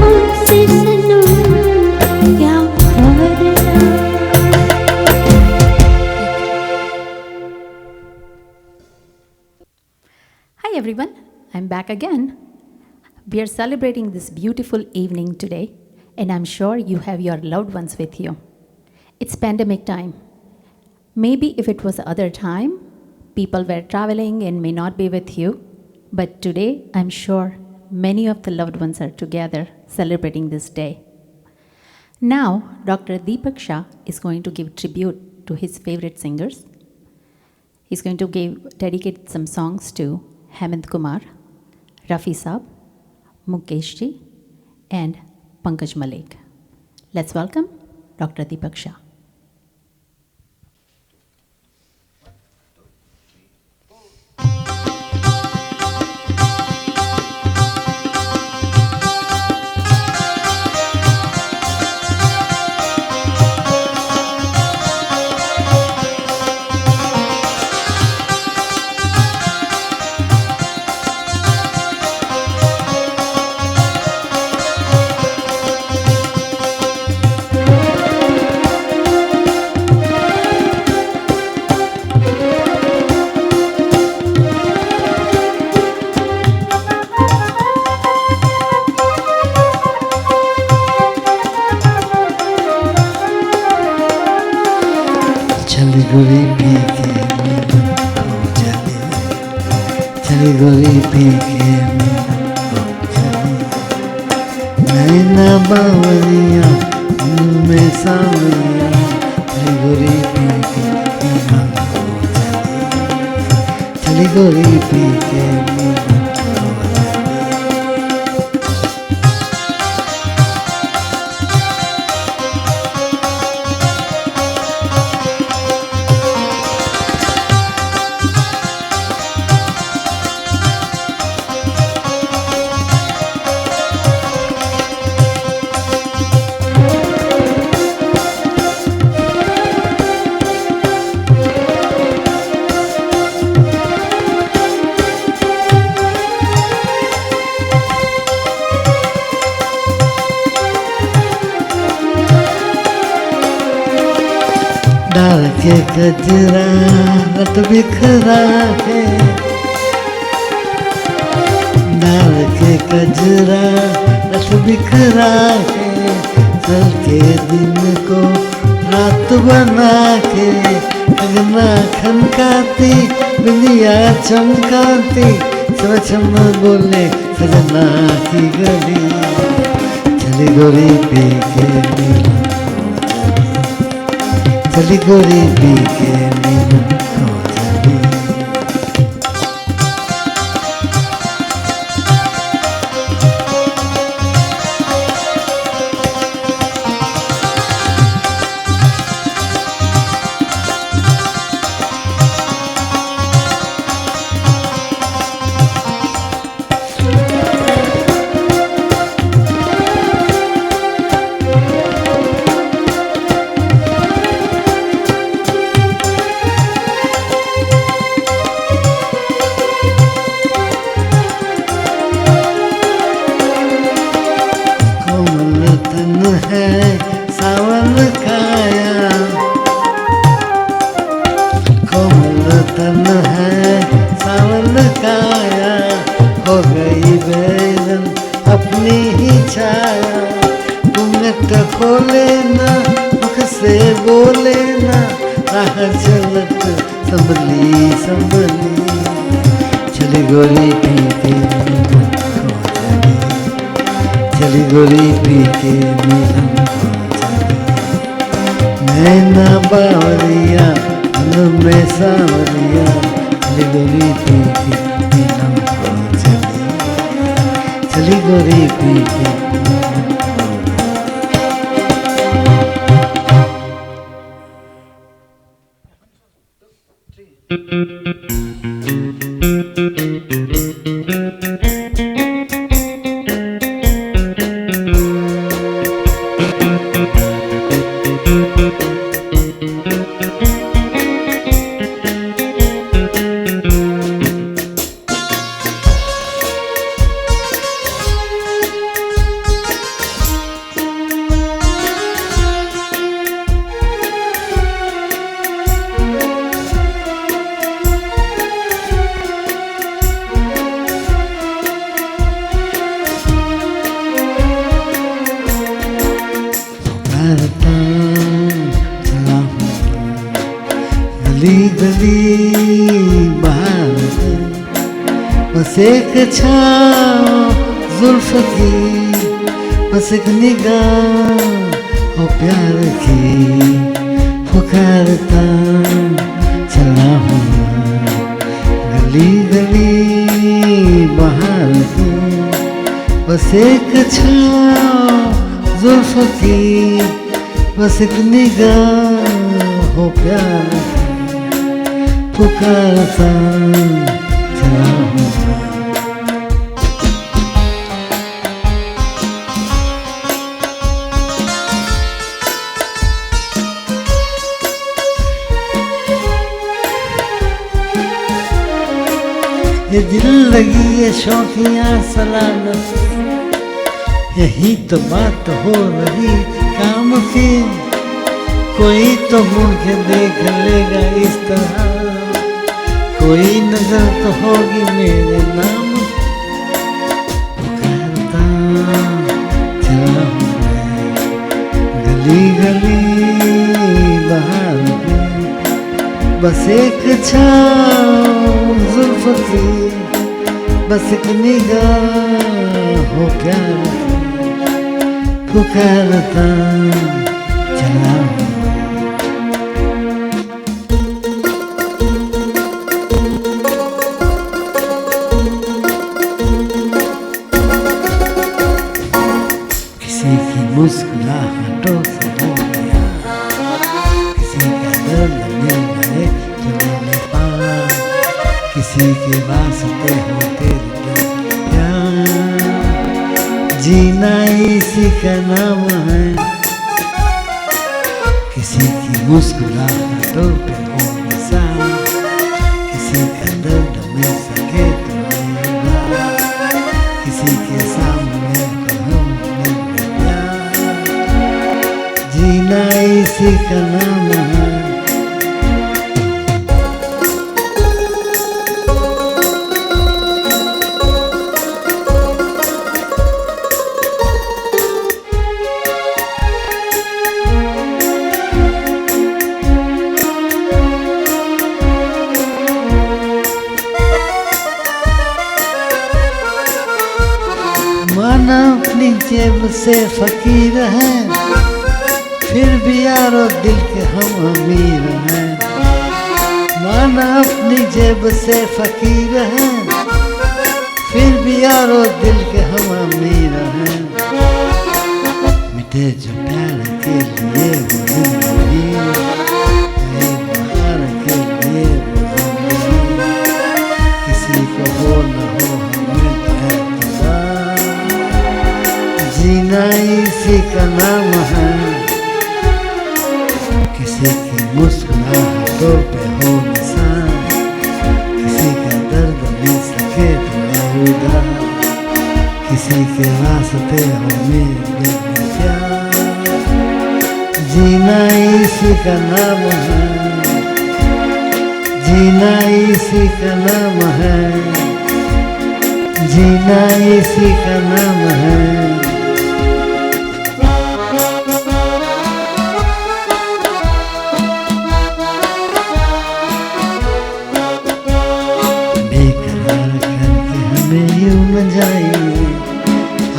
हमसे सनम क्या पर्दा। Hi everyone, I'm back again. We are celebrating this beautiful evening today, and I'm sure you have your loved ones with you. It's pandemic time. Maybe if it was other time, people were traveling and may not be with you, but today I'm sure many of the loved ones are together celebrating this day. Now, Dr. Deepak Shah is going to give tribute to his favorite singers. He's going to dedicate some songs to Hemant Kumar, Rafi Saab, Mukesh Ji, and Pankaj Malik. Let's welcome Dr. Deepak Shah. चली गोरी पी के चली गोरी पी के नैना बावलिया में सावलिया चली गोरी पी के मीलन को चली गोरी पी के मीलन को डाल के गजरा रत बिखरा है, डाल के गजरा रत बिखरा है, चल के दिन को रात बना के कंगना खनकाती बिंदिया चमकाती छम बोले सजना की गली चली गोरी पी के मीलन चली गोरी पी के मीलन को चली है सावन काया कोमल तन है सावन काया हो गई बैरन अपनी ही छाया घूंघट खोले ना मुख से बोले ना राह चलत संभली संभली चली गोरी पी के मीलन को चली गोरी पी के मीलन को चली नैना बावरिया मन में सावरिया चली गोरी पी के मीलन को चली चली गोरी पी के मीलन को गली गली बाहर बस एक छाँव जुल्फ की बस एक निगाह हो प्यार की पुकारता चला हूँ गली गली बाहर की बस एक छाँव जुल्फ की बस एक निगाह हो प्यार की पुकारता चला हूँ ये दिल लगी ये शौकियाँ सलामत यही तो बात हो रही काम की कोई तो मुड़ के देख लेगा इस तरह कोई नजर तो होगी मेरे नाम पुकारता चला हूँ मैं गली गली बाहर में बस एक छाँव जुल्फ की बस एक निगाह हो प्यार पुकारता चला हूँ किसी के वास्ते हो तेरे प्यार, जीना इसी का नाम है, किसी की मुस्कुराहटों पे हो निशान, किसी का दर्द मिल सके तो आएगा, किसी के सामने कहो मेरे प्यार, जीना इसी का नाम है। माना अपनी जेब से फकीर हैं, फिर भी यारो दिल के हम अमीर हैं। माना अपनी जेब से फकीर हैं, फिर भी यारो दिल के हम अमीर हैं। मिटे जो प्यार के लिए वो जिंदगी, नए बहार के लिए वो जिंदगी, किसी को हो न हो हमें एतबार, जीना इसी का नाम है, किसी की मुस्कुराहटों पे हो निशान, किसी का दर्द मिल सके तो उदार, किसी के वास्ते हो मेरे प्यार, जीना इसी का नाम है, जीना इसी का नाम है, जीना इसी का नाम है। जाइए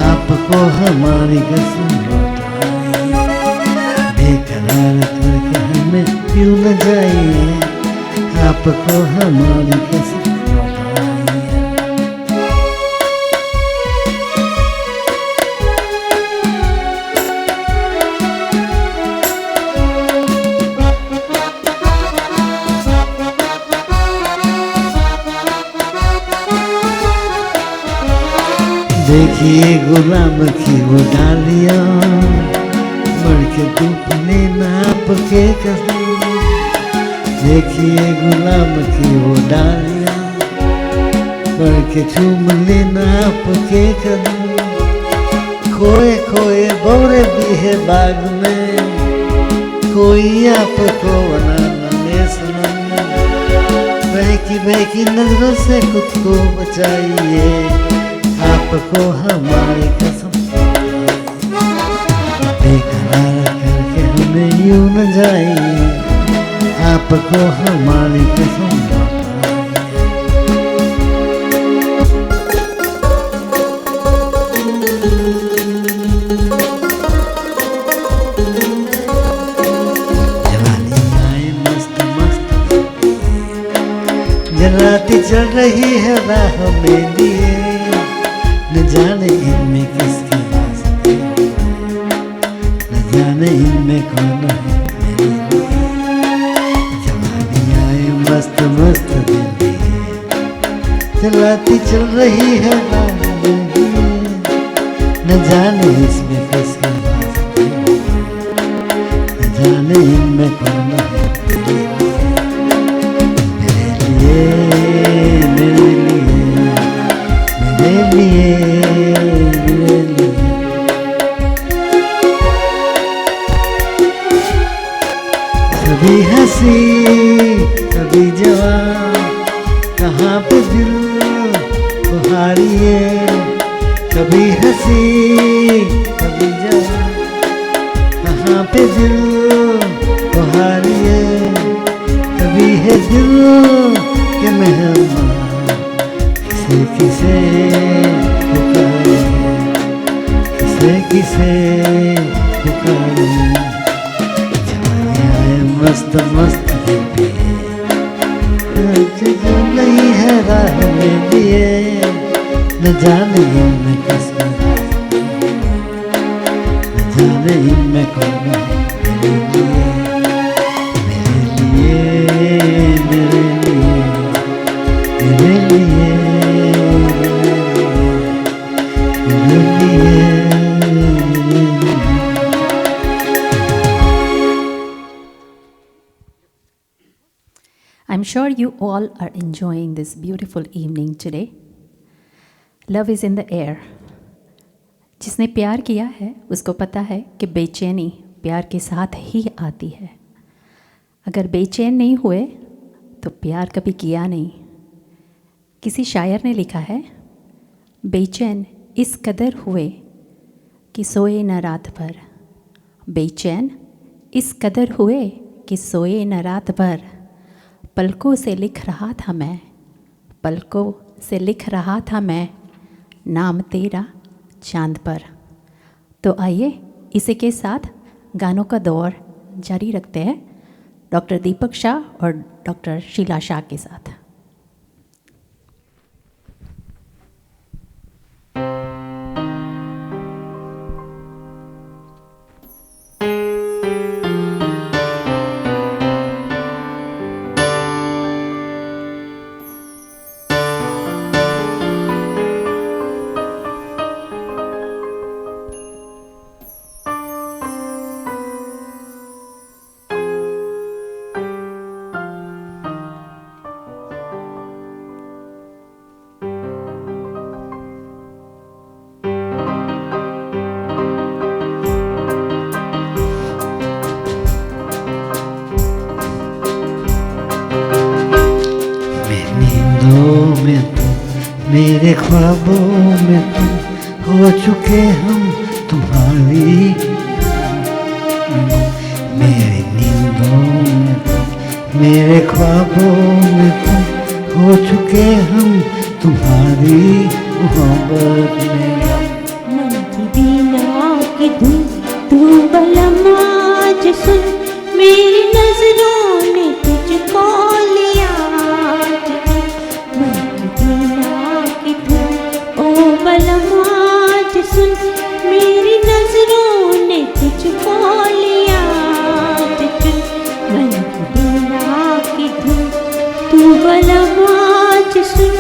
आपको हमारी कसम लौटाइए, बेकरार करके हमें क्यों न जाइए, आपको हमारी कसम लौटाइए। देखिए गुलाम की वो डालियाँ, बढ़ के धूप ने नाप के कसम, देखिए गुलाम की वो डालियाँ, बढ़ के चूम ले नाप के कदम, खोए खोए भौरे भी है बाग में, कोई आपको बना न ले सनम, बहकी नजरों से खुद को बचाइए, आपको हमारी कसम, बेकरार करके हमें यूं न जाइए, आपको हमारी कसम जवानी आए मस्त मस्त, जलाती चल रही है राह में लिए, न जाने इनमें किसकी वास्ते, न जाने इनमें कौन है मेरे लिए, जवानी आए मस्त मस्त दिल लिए, चलाती चल रही है राह में लिए, न जाने इसमें किसकी वास्ते, न जाने इनमें कौन है मेरे लिए, मेरे लिए, मेरे लिए। कभी हंसी कभी जवान, कहाँ पे दिल को हारिए, कभी हंसी कभी जवान, कहाँ पे दिल को हारिए, कभी है दिल के मेहमान, किसे किसे पुकारे, किसे किसे पुकारे, जवानी आए मस्त मस्त दिल, जो नहीं है राह में लिए, न जाने इनमें किसका, न जाने इनमें कौन है मेरे लिए, मेरे लिए, मेरे लिए, मेरे I'm sure you all are enjoying this beautiful evening today. Love is in the air. जिसने प्यार किया है उसको पता है कि बेचैनी प्यार के साथ ही आती है. अगर बेचैन नहीं हुए तो प्यार कभी किया नहीं. किसी शायर ने लिखा है, बेचैन इस कदर हुए कि सोए न रात भर. बेचैन इस कदर हुए कि सोए न रात भर. पलकों से लिख रहा था मैं, पलकों से लिख रहा था मैं नाम तेरा चांद पर. तो आइए इसी के साथ गानों का दौर जारी रखते हैं डॉक्टर दीपक शाह और डॉक्टर शीला शाह के साथ. मेरे ख्वाबों में तुम हो चुके हम तुम्हारी. मेरी नींदों में तुम, मेरे ख्वाबों में तुम हो चुके हम तुम्हारी मोहब्बत में. मन की बीना की धुन तू बलमा आज सुन, मेरी नजरों ने तुझको लिया. मन की बीना की धुन ओ बलमा आज सुन, मेरी नजरों ने तुझको लिया. मन की बीना की धुन तू बलमा आज सुन.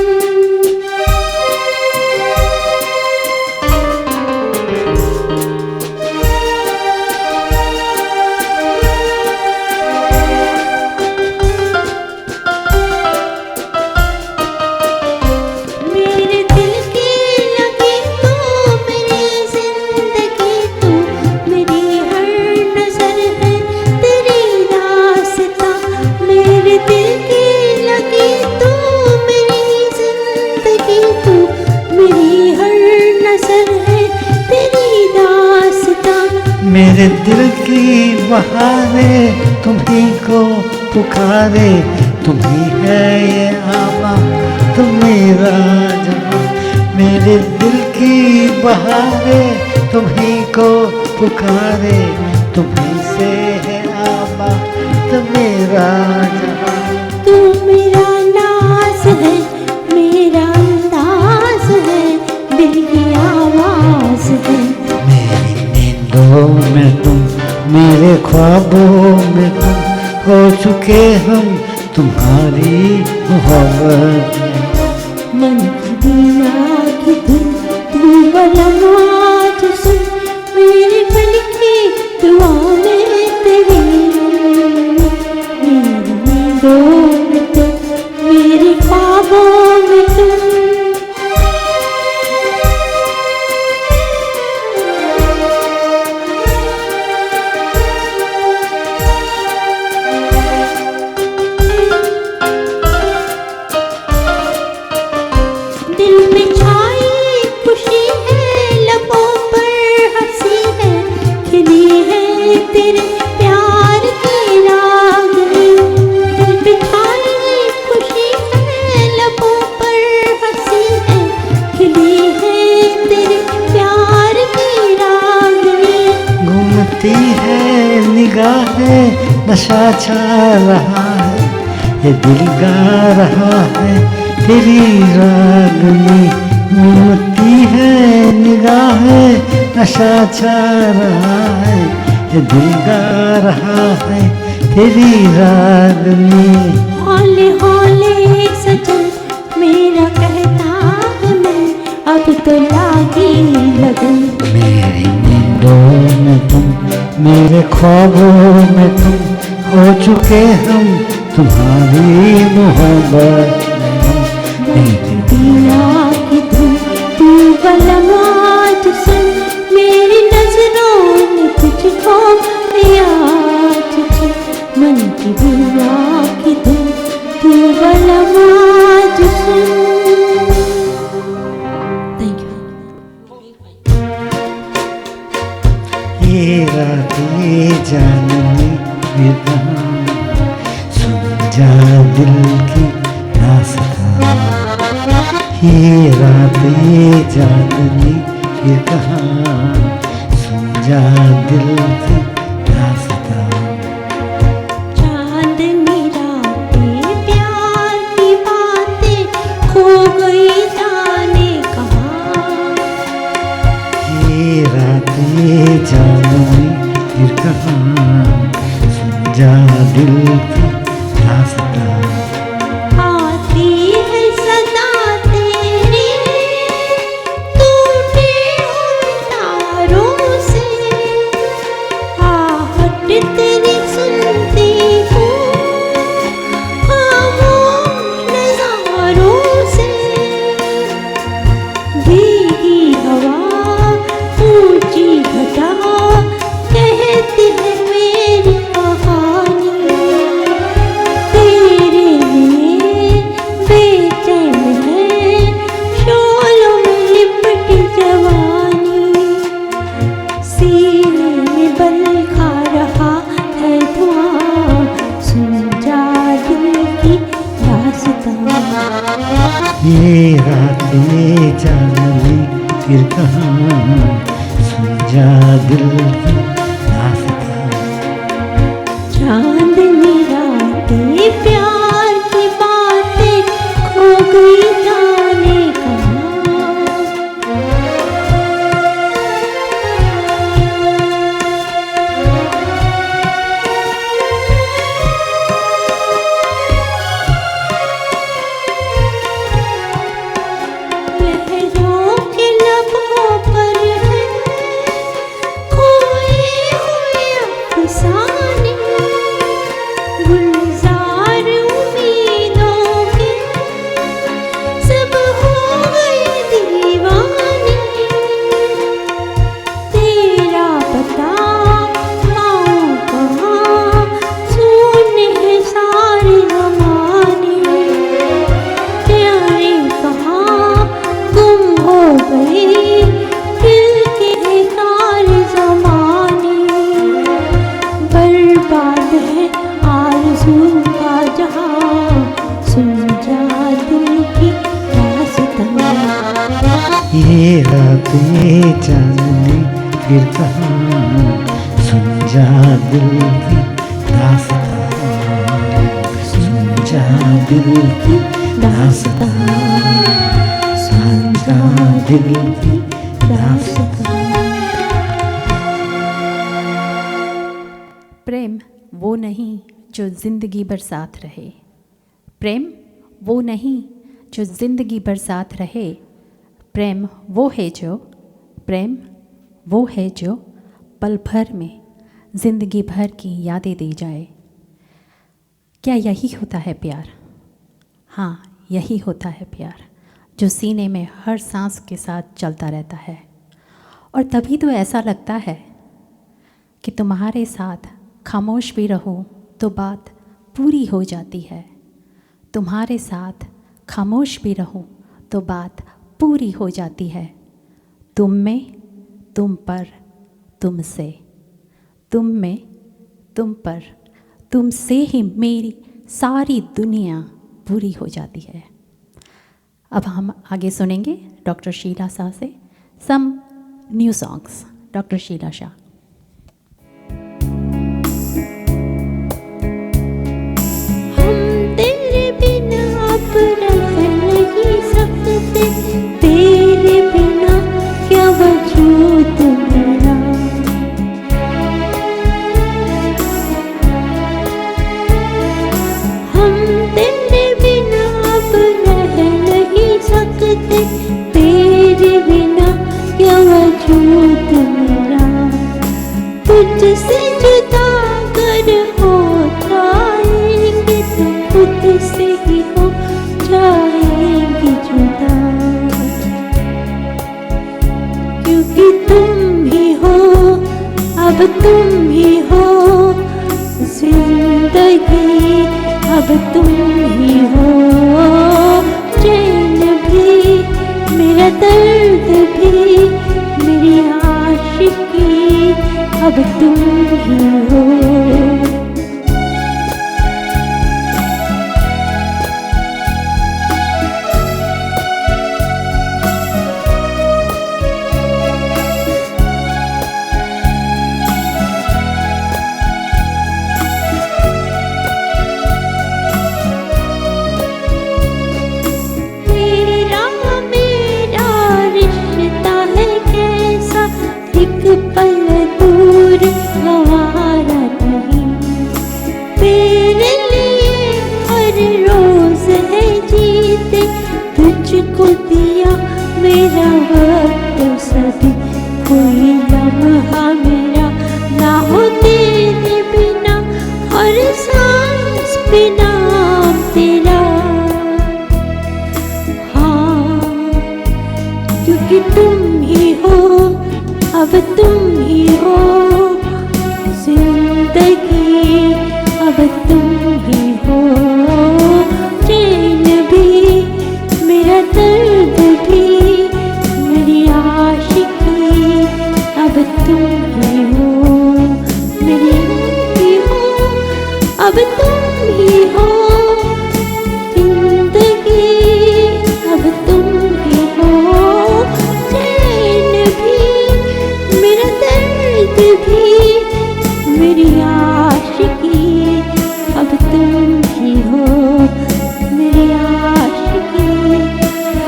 मेरे दिल की बहारे तुम्ही को पुकारे. तुम्ही है ये आवा तुम मेरा जहां. मेरे दिल की बहारे तुम्ही को पुकारे. तुम्ही से है आवा तुम मेरा जहां. तू मेरा नाज है, मेरा अंदाज है, दिल की आवाज है. मेरी नींदों में तुम, मेरे ख्वाबों में तुम हो चुके हम तुम्हारी मोहब्बत में. मन की बीना की धुन तू बलमा आज सुन, मेरे मन की दुआएं तेरी. मेरी नींदों में तुम, मेरे ख्वाबों में तुम. दिल में छाई खुशी है, लबों पर हंसी है, खिली है तेरे प्यार की रागनी. दिल में छाई खुशी है, लबों पर हंसी है, खिली है तेरे प्यार की रागनी. घूमती है निगाहें, नशा छा रहा है, ये दिल गा रहा है तेरी रागनी. घूमती है निगाहें, नशा छा रहा है, ये दिल गा रहा है तेरी रागनी. हौले हौले सजन मेरा कहता है मन अब तो लागी लगन। मेरी नींदों में तुम, मेरे ख्वाबों में तुम, हो चुके हम तुम्हारी मोहब्बत में हम। मेरी दीना की धुन तू बलवाद सुन, मेरी नजरों ने तुझको याद छे। मन की दीना की धुन तू बलवाद सुन। Thank you. ये रातें जाननी फिर कहाँ, सुन जा दिल की दास्तां। ये रातें जाननी फिर कहाँ, सुन जा दिल की दास्तां। चांदनी रातें प्यार की बातें खो गई जाने कहाँ। ये रातें जाननी फिर कहाँ, सुन जा दिल की दास्तां। आती है सदा तेरी टूटे हुए तारों से, आहट तेरी सुनती हूँ खामोश नज़ारों से। भीगी हवा ऊंची घटा कहती है मेरी कहानी। तेरे लिए बेचैन है शोलों में लिपटी जवानी। सीने में बल खा रहा है धुआं, सुन जा दिल की दास्तां। ये रातें जाननी फिर कहाँ, सुन जा दिल की दास्तां। चांदनी रातें प्यार की बातें खो गई जाने कहाँ। लहरों के लबों पर है खोए हुए अफसाने। गुलजार उम्मीदों के सब हो गए दीवाने। तेरा पता पाऊं कहाँ, सुने हैं सारे ज़माने। प्यारे कहाँ गुम हो गए दिल के सारे ज़माने। बर्बाद है आरज़ू का जहां, सुन जा दिल की दास्तां। ये रातें जाननी फिर कहाँ, सुन जा दिल की दास्तां। सुन जा दिल की दास्तां, सुन जा दिल की दास्तां। प्रेम वो नहीं जो जिंदगी भर साथ रहे। प्रेम वो नहीं जो जिंदगी भर साथ रहे। प्रेम वो है जो पल भर में जिंदगी भर की यादें दे जाए। क्या यही होता है प्यार? हाँ, यही होता है प्यार, जो सीने में हर सांस के साथ चलता रहता है। और तभी तो ऐसा लगता है कि तुम्हारे साथ खामोश भी रहूं तो बात पूरी हो जाती है। तुम्हारे साथ खामोश भी रहूं तो बात पूरी हो जाती है। तुम में, तुम पर, तुमसे, तुम में, तुम पर, तुमसे ही मेरी सारी दुनिया पूरी हो जाती है। अब हम आगे सुनेंगे डॉक्टर शीला शाह से some new songs. Doctor Sheela Shah. हम तेरे बिना अब रह नहीं सकते, तेरे बिना क्या वजूद मेरा। हम तेरे बिना अब रह तुझसे जुदा अगर हो जाएंगे तो खुद से ही हो जाएंगे जुदा, क्योंकि तुम ही हो, अब तुम ही हो जिंदगी, अब तुम ही हो चैन भी, मेरा दर्द भी, मेरी आशिकी, अब तुम ही हो। एक पल दूर गवारा नहीं, तेरे लिए हर रोज है जीते, तुझको दिया मेरा वक्त सभी, कोई लम्हा मेरा ना हो तेरे बिना, हर सांस बिना तेरा। हाँ, क्योंकि तुम ही हो, अब तुम ही हो जिंदगी, अब तुम ही हो चैन भी, मेरा दर्द भी, मेरी आशिकी, अब तुम ही हो, मेरी ही हो, अब तुम ही हो जिंदगी, अब तुम ही हो चैन भी, मेरा दर्द भी, मेरी आशिकी, अब तुम ही हो, मेरी आशिकी,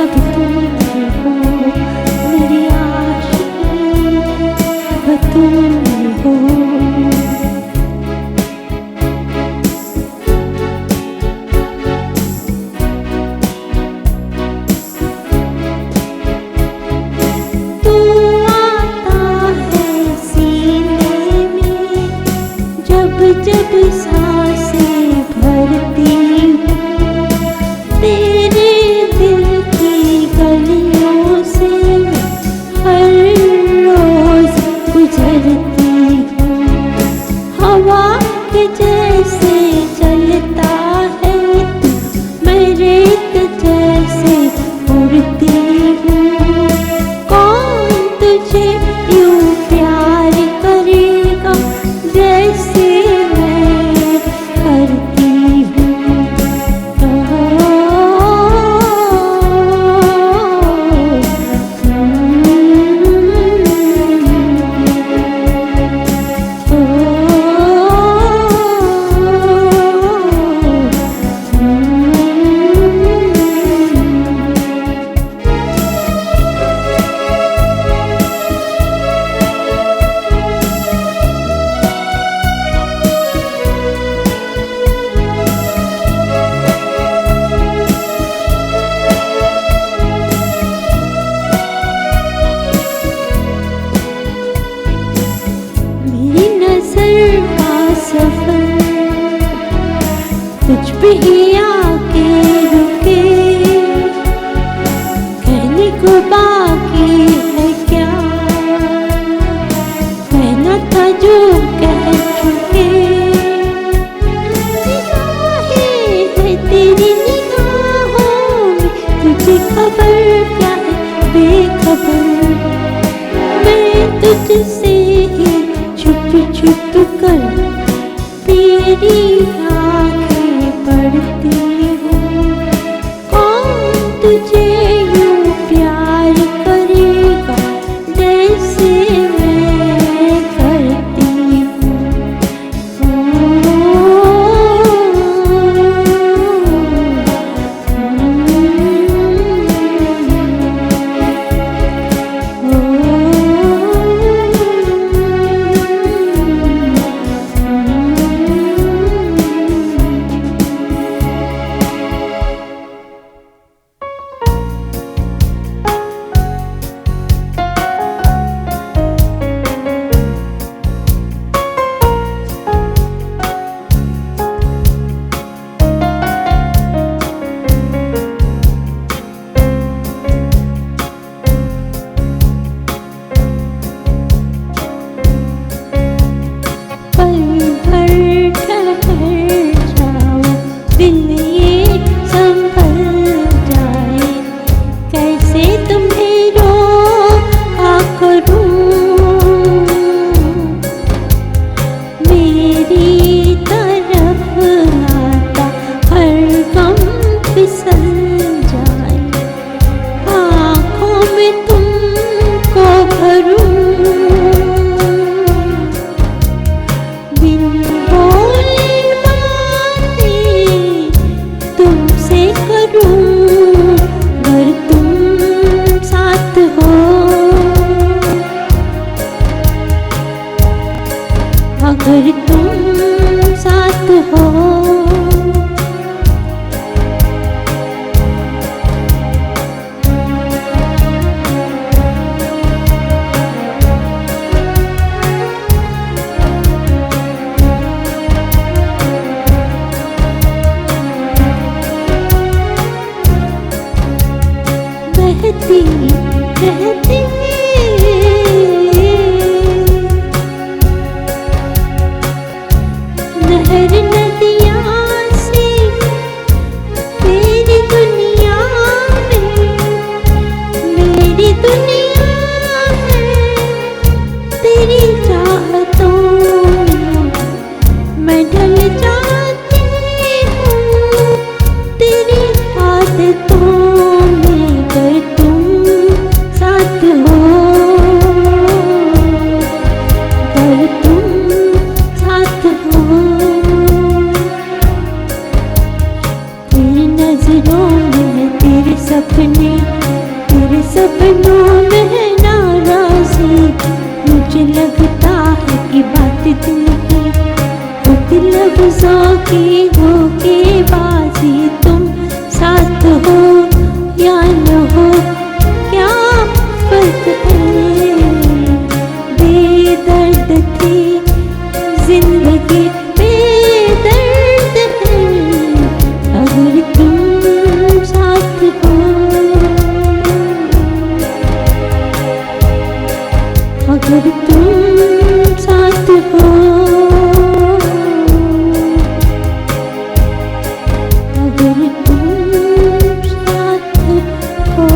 अब तुम ही हो, मेरी आशिकी, अब तुम ही हो। जब सांसें भरती हूँ तेरे दिल की गलियों से, हर रोज गुजरती हूँ, हवा के जैसे चलता है तू, मैं रेत जैसे उड़ती हूँ, कौन तुझे यूं प्यार करेगा जैसे करती हूँ। सफर कुछ भी ही आके रुके, कहने को बाकी है क्या, कहना था जो कह चुके, निगाहें है तेरी निगाहों में, तुझे खबर क्या है बेखबर, मैं तुझसे ही छुप छुप कर तेरी आंखें पढ़ती हूँ, कौन तुझे यूं प्यार करेगा जैसे मैं करती हूँ। बहती रहती। नहर नदियाँ से तेरी दुनिया में, मेरी दुनिया है तेरी चाहतों में। मैं ढल जाती हूँ तेरी आदतों में, कर तुम साथ हो, कर तुम साथ हो। तेरी नजरों में है तेरे सपने, तेरे सपनों में है नाराज़ी। मुझे लगता है कि बात दिल की होती लफ्ज़ों की हो के बाजी। तुम साथ हो या न हो क्या फर्क है। बेदर्द थी जिंदगी बेदर्द है, अगर तुम साथ हो, अगर तुम साथ हो, अगर तुम साथ हो।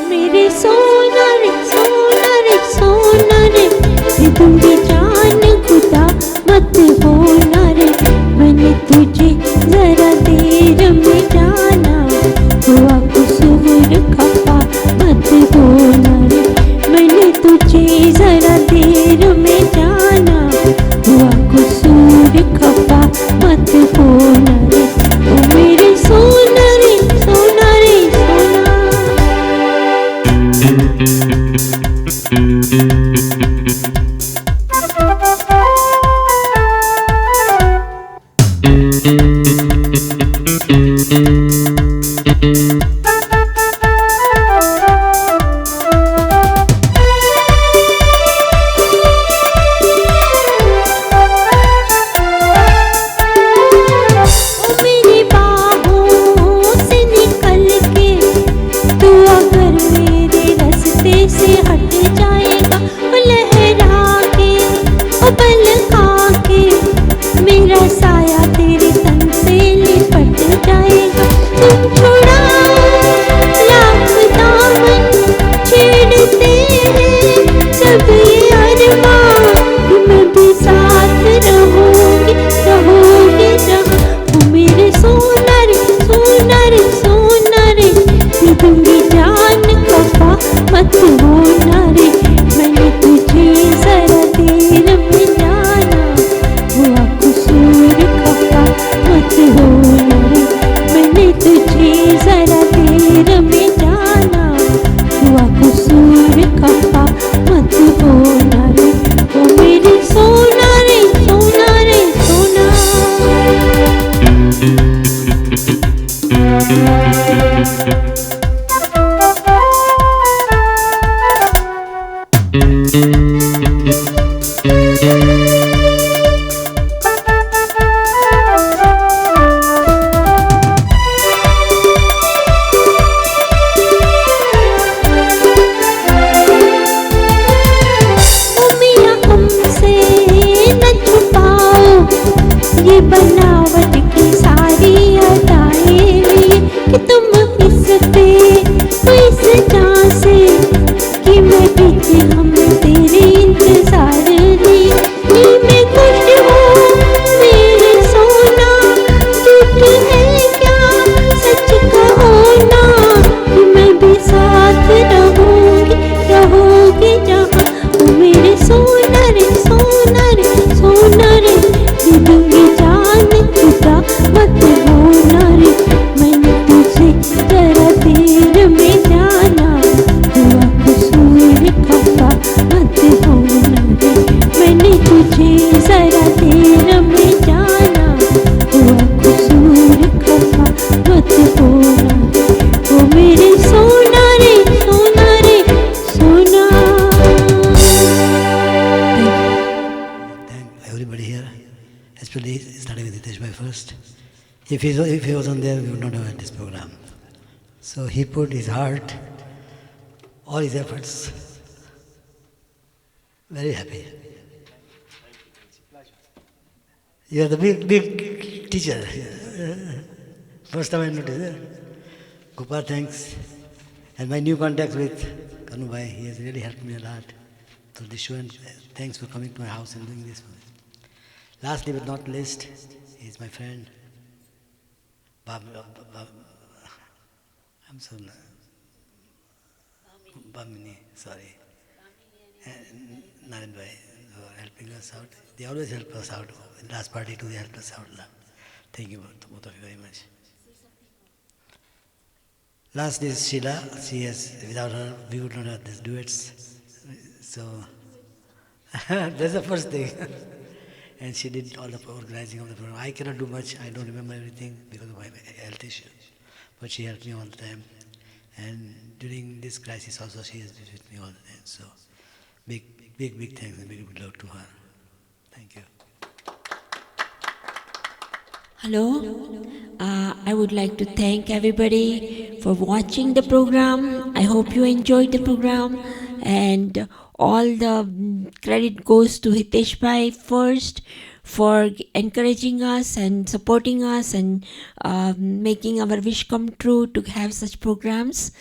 मेरे सोना रे सोना रे सोना रे, दे दूंगी जान खुदा मत होना रे। मैंने तुझे जरा देर में जाना, हुआ कुसूर खफा मत होना रे। मैंने तुझे जरा देर में जाना, हुआ कुसूर खफा मत होना रे। ओ मेरे सोना रे सोना रे सोना। ओ मेरी बाहों से निकल के तू अगर मेरे रास्ते से हट जाएगा, ओ लहरा के ओ बल खा के मेरा साया तेरे तन से लिपट जाएगा। तुम छुड़ा लाख दामन छेड़ते हैं सब ये अरमां, कि मैं भी साथ रहूंगी रहूंगी जहाँ। ओ मेरे सोना रे सोना रे सोना रे, दे दूंगी जान खफा मत होना रे। मैंने तुझे जरा देर में जाना, हुआ कुसूर खफा मत होना रे। मैंने तुझे जरा देर में जाना, हुआ कुसूर खफा मत होना रे। ओ मेरे सोना रे सोना रे सोना। ओ मियां हमसे न छुपाओ ये बनावट की सारी अदाएं भी, कि तुम इस पे इस जान से कि मैं बीते हम तेरी first. If he wasn't there, we would not have had this program. So he put his heart, all his efforts. Very happy. You are the big teacher. First time I noticed it. Gopal, thanks. And my new contact with Kanu Bhai, he has really helped me a lot through this show, and thanks for coming to my house and doing this for me. Lastly but not least, is my friend, Bhamini, sorry. And Naren Bhai, who are helping us out. They always help us out. In the last party too, they helped us out a lot. Thank you both of you very much. Last is Sheila. She has, without her, we would not have these duets. So, that's the first thing. And she did all the organizing of the program. I cannot do much. I don't remember everything because of my health issue. But she helped me all the time. And during this crisis also, she has been with me all the time. So, big thanks and big love to her. Thank you. Hello. I would like to thank everybody for watching the program. I hope you enjoyed the program, and all the credit goes to Hitesh Bhai first for encouraging us and supporting us and making our wish come true to have such programs.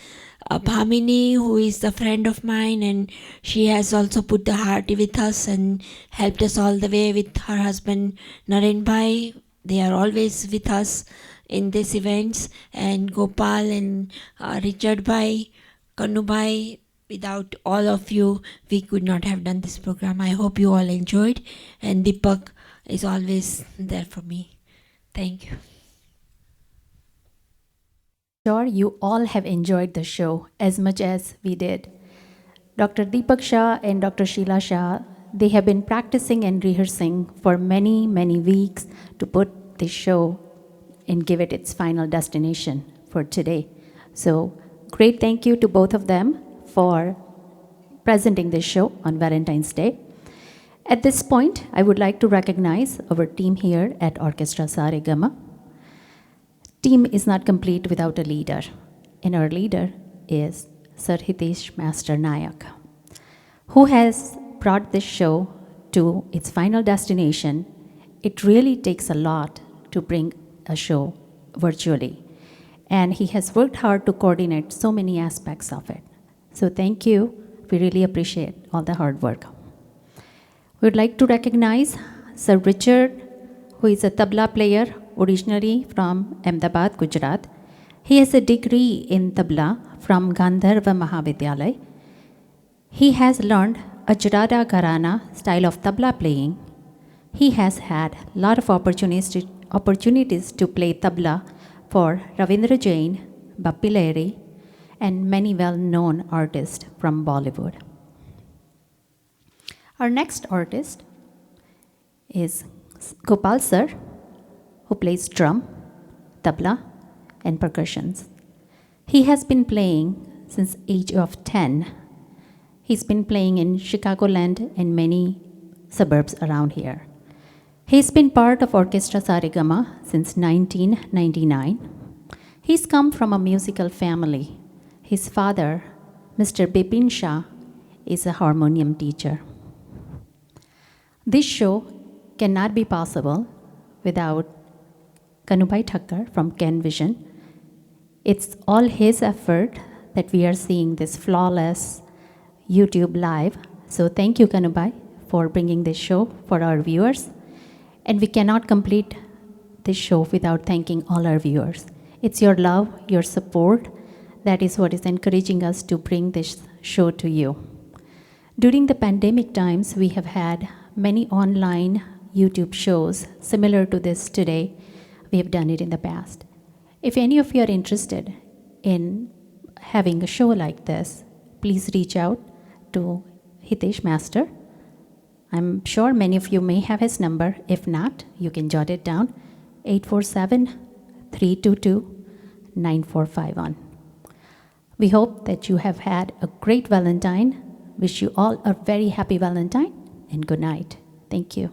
Bhamini, who is a friend of mine, and she has also put the heart with us and helped us all the way with her husband Naren Bhai. They are always with us in these events, and Gopal and Richard Bhai, Kanu Bhai. Without all of you, we could not have done this program. I hope you all enjoyed, and Deepak is always there for me. Thank you. Sure, you all have enjoyed the show as much as we did. Dr. Deepak Shah and Dr. Sheila Shah, they have been practicing and rehearsing for many, many weeks to put this show and give it its final destination for today. So, great thank you to both of them for presenting this show on Valentine's Day. At this point, I would like to recognize our team here at Orchestra Saregama. Team is not complete without a leader, and our leader is Sir Hitesh Master Nayak, who has brought this show to its final destination. It really takes a lot to bring a show virtually, and he has worked hard to coordinate so many aspects of it. So thank you. We really appreciate all the hard work. We would like to recognize Sir Richard, who is a tabla player originally from Ahmedabad, Gujarat. He has a degree in tabla from Gandharva Mahavidyalaya. He has learned Ajrada Gharana style of tabla playing. He has had a lot of opportunities to play tabla for Ravindra Jain, Bappi Lahiri, and many well-known artists from Bollywood. Our next artist is Gopal Sir, who plays drum, tabla, and percussions. He has been playing since age of 10. He's been playing in Chicagoland and many suburbs around here. He's been part of Orchestra Saregama since 1999. He's come from a musical family. His father, Mr. Bipin Shah, is a harmonium teacher. This show cannot be possible without Kanubhai Thakkar from Ken Vision. It's all his effort that we are seeing this flawless YouTube live. So thank you, Kanubhai, for bringing this show for our viewers. And we cannot complete this show without thanking all our viewers. It's your love, your support, that is what is encouraging us to bring this show to you. During the pandemic times, we have had many online YouTube shows similar to this today. We have done it in the past. If any of you are interested in having a show like this, please reach out to Hitesh Master. I'm sure many of you may have his number. If not, you can jot it down, 847-322-9451. We hope that you have had a great Valentine. Wish you all a very happy Valentine, and good night. Thank you.